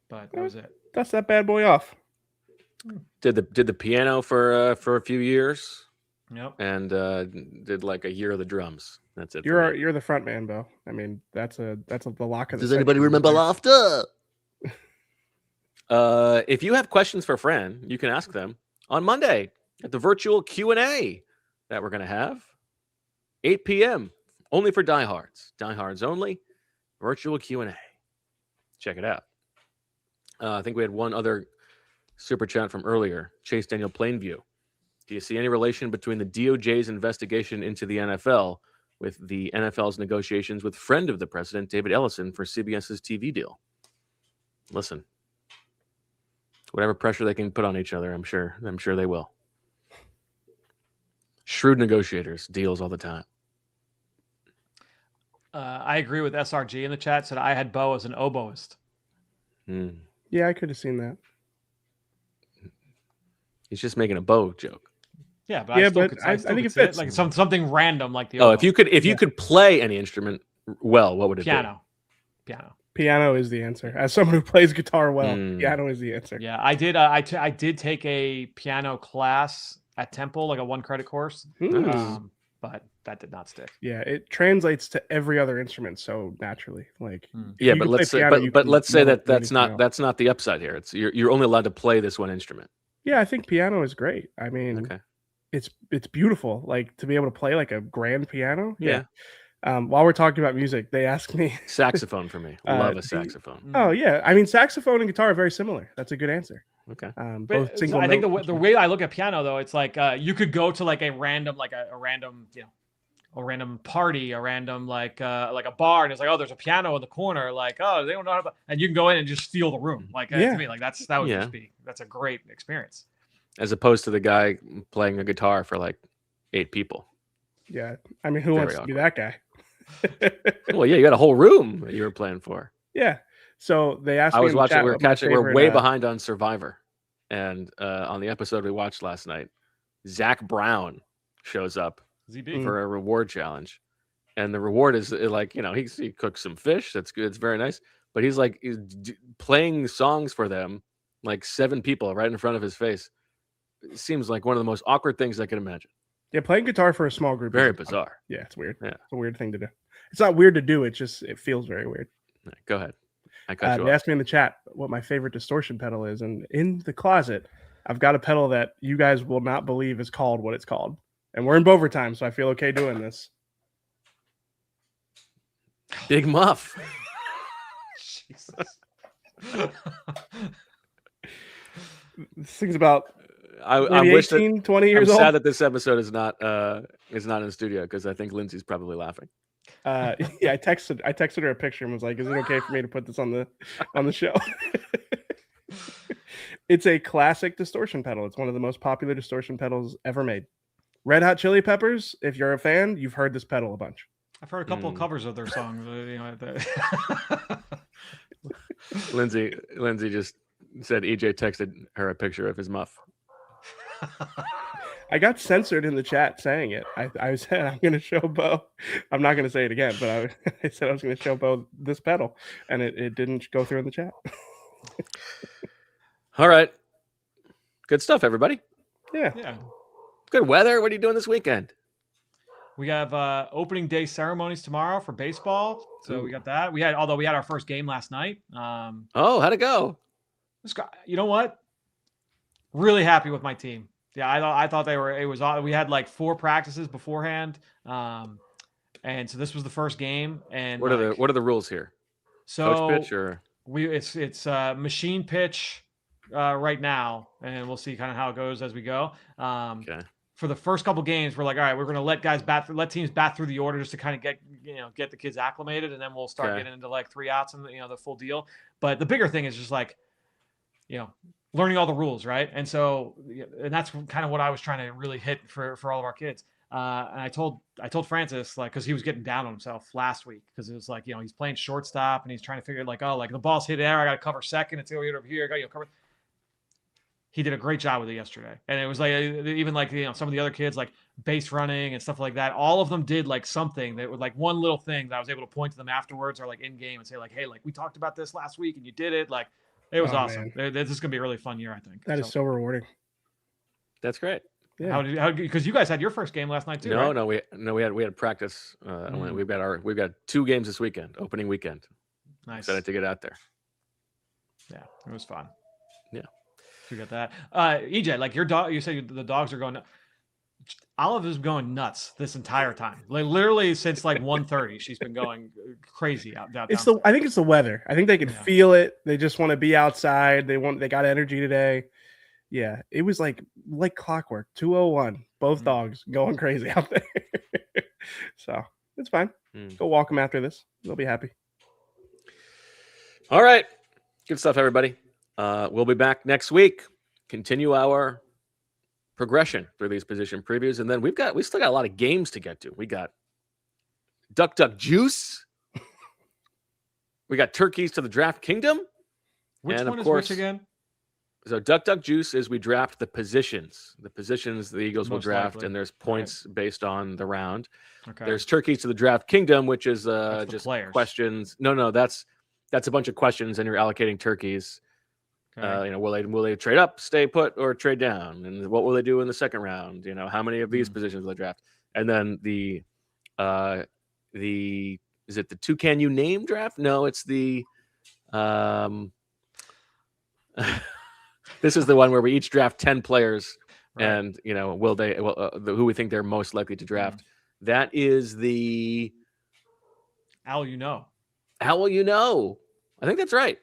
But that was it. Dust that bad boy off. Did the piano for a few years. Yep. And did like a year of the drums. That's it. You're the front man, Bo. I mean, that's the lock of the. Does anybody remember Laughter? If you have questions for Fran, you can ask them on Monday at the virtual Q&A that we're going to have 8 p.m. only for Diehards. Diehards only. Virtual Q&A. Check it out. I think we had one other super chat from earlier. Chase Daniel Plainview. Do you see any relation between the DOJ's investigation into the NFL with the NFL's negotiations with friend of the president, David Ellison, for CBS's TV deal? Listen, whatever pressure they can put on each other, I'm sure they will. Shrewd negotiators, deals all the time. I agree with SRG in the chat. Said I had Bo as an oboist. Yeah, I could have seen that. He's just making a bow joke. Yeah, but I think it fits. Like something random, like the. Oh, if you could play any instrument well, what would it be? Piano is the answer. As someone who plays guitar well, piano is the answer. Yeah, I did. I did take a piano class at Temple, like a 1 credit course, but that did not stick. Yeah, it translates to every other instrument so naturally. Like, yeah, but let's say, let's say that's not the upside here. It's you're only allowed to play this one instrument. Yeah, I think piano is great. I mean, it's beautiful. Like to be able to play like a grand piano. Yeah. While we're talking about music, they asked me saxophone for me. Love a saxophone. Oh yeah, I mean saxophone and guitar are very similar. That's a good answer. Okay. Both single. I think the way I look at piano though, it's like you could go to like a random party, a random like a bar, and it's like, oh, there's a piano in the corner. Like, oh, they don't know how to, and you can go in and just steal the room. Like to me, like that's a great experience. As opposed to the guy playing a guitar for like 8 people. Yeah, I mean, who wants to be that guy? Well, yeah, you got a whole room that you were playing for. Yeah. So they asked me. I was watching. We're way behind on Survivor, and on the episode we watched last night, Zach Brown shows up for a reward challenge, and the reward is like he cooks some fish. That's good. It's very nice. But he's playing songs for them, like 7 people right in front of his face. It seems like one of the most awkward things I can imagine. Yeah, playing guitar for a small group. Very bizarre. Yeah, it's weird. Yeah. It's a weird thing to do. It's not weird to do. It feels very weird. Right, go ahead. I cut you off. They asked me in the chat what my favorite distortion pedal is. And in the closet, I've got a pedal that you guys will not believe is called what it's called. And we're in overtime, so I feel okay doing this. Big Muff. Jesus. This thing's about I maybe wish 18, that 20 I'm years old. sad that this episode is not in the studio because I think Lindsay's probably laughing. Yeah, I texted her a picture and was like, "Is it okay for me to put this on the show?" It's a classic distortion pedal. It's one of the most popular distortion pedals ever made. Red Hot Chili Peppers, if you're a fan, you've heard this pedal a bunch. I've heard a couple of covers of their songs. Lindsay just said EJ texted her a picture of his muff. I got censored in the chat saying it. I said I'm going to show Bo. I'm not going to say it again, but I said I was going to show Bo this pedal, and it didn't go through in the chat. All right. Good stuff, everybody. Yeah. Good weather. What are you doing this weekend? We have opening day ceremonies tomorrow for baseball. So we got that. We had our first game last night. How'd it go? You know what? Really happy with my team. Yeah, I thought we had like 4 practices beforehand. And so this was the first game. And what are the rules here? So coach pitch or it's machine pitch right now, and we'll see kind of how it goes as we go. Okay. For the first couple games, we're like, all right, we're going to let teams bat through the order just to kind of get the kids acclimated, and then we'll start getting into like 3 outs and the full deal. But the bigger thing is just like, learning all the rules, right? And so, and that's kind of what I was trying to really hit for all of our kids. And I told Francis, like, because he was getting down on himself last week, because it was like, he's playing shortstop and he's trying to figure like, oh, like the ball's hit there, I got to cover second, it's over here, I got to cover. He did a great job with it yesterday. And it was like, even like, some of the other kids, like base running and stuff like that, all of them did like something that was like one little thing that I was able to point to them afterwards or like in game and say like, hey, like we talked about this last week and you did it. Like, it was awesome. This is going to be a really fun year, I think. That is so rewarding. That's great. Yeah. Because you guys had your first game last night too, right? No, we had practice. We've got 2 games this weekend, opening weekend. Nice. Excited to get out there. Yeah, it was fun. Yeah. We got that. EJ, like your dog, you said the dogs are going. Olive is going nuts this entire time. Like literally since like 1:30, she's been going crazy out downstairs. I think it's the weather. I think they can feel it. They just want to be outside. They got energy today. Yeah, it was like clockwork. 2:01, both dogs going crazy out there. So it's fine. Go walk them after this. They'll be happy. All right, good stuff, everybody. We'll be back next week. Continue our progression through these position previews, and then we still got a lot of games to get to. We got Duck Juice. We got Turkeys to the Draft Kingdom. Which and one of is course, which again? So Duck Juice is we draft the positions the Eagles will draft, likely. And there's points based on the round. Okay. There's Turkeys to the Draft Kingdom, which is just players. Questions. No, that's a bunch of questions, and you're allocating turkeys. Okay. Will they trade up, stay put, or trade down? And what will they do in the second round? How many of these positions will they draft? And then is it the 2 Can You Name draft? No, it's the this is the one where we each draft 10 players, right. And who we think they're most likely to draft. That is the How you know. I think that's right.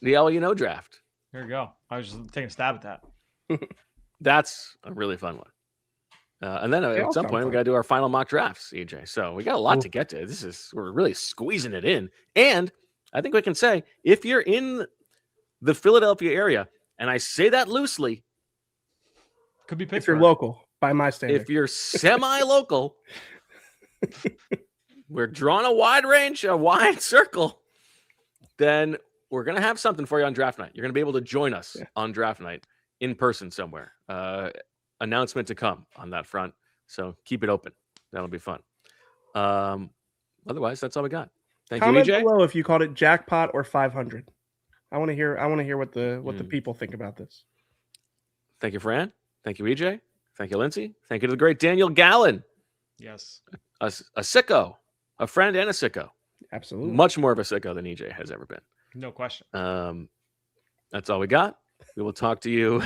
The draft. There you go. I was just taking a stab at that. That's a really fun one. And then at some point, we got to do our final mock drafts, EJ. So we got a lot to get to. We're really squeezing it in. And I think we can say, if you're in the Philadelphia area, and I say that loosely, could be Pittsburgh. If you're local, by my standard. If you're semi-local, we're drawing a wide circle, then we're going to have something for you on draft night. You're going to be able to join us on draft night in person somewhere. Announcement to come on that front. So keep it open. That'll be fun. Otherwise, that's all we got. Thank Comment you, EJ. below if you called it jackpot or 500. I want to hear what the people think about this. Thank you, Fran. Thank you, EJ. Thank you, Lindsay. Thank you to the great Daniel Gallen. Yes. A sicko, a friend and a sicko. Absolutely. Much more of a sicko than EJ has ever been. No question. That's all we got. We will talk to you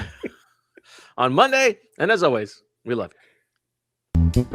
on Monday. And as always, we love you.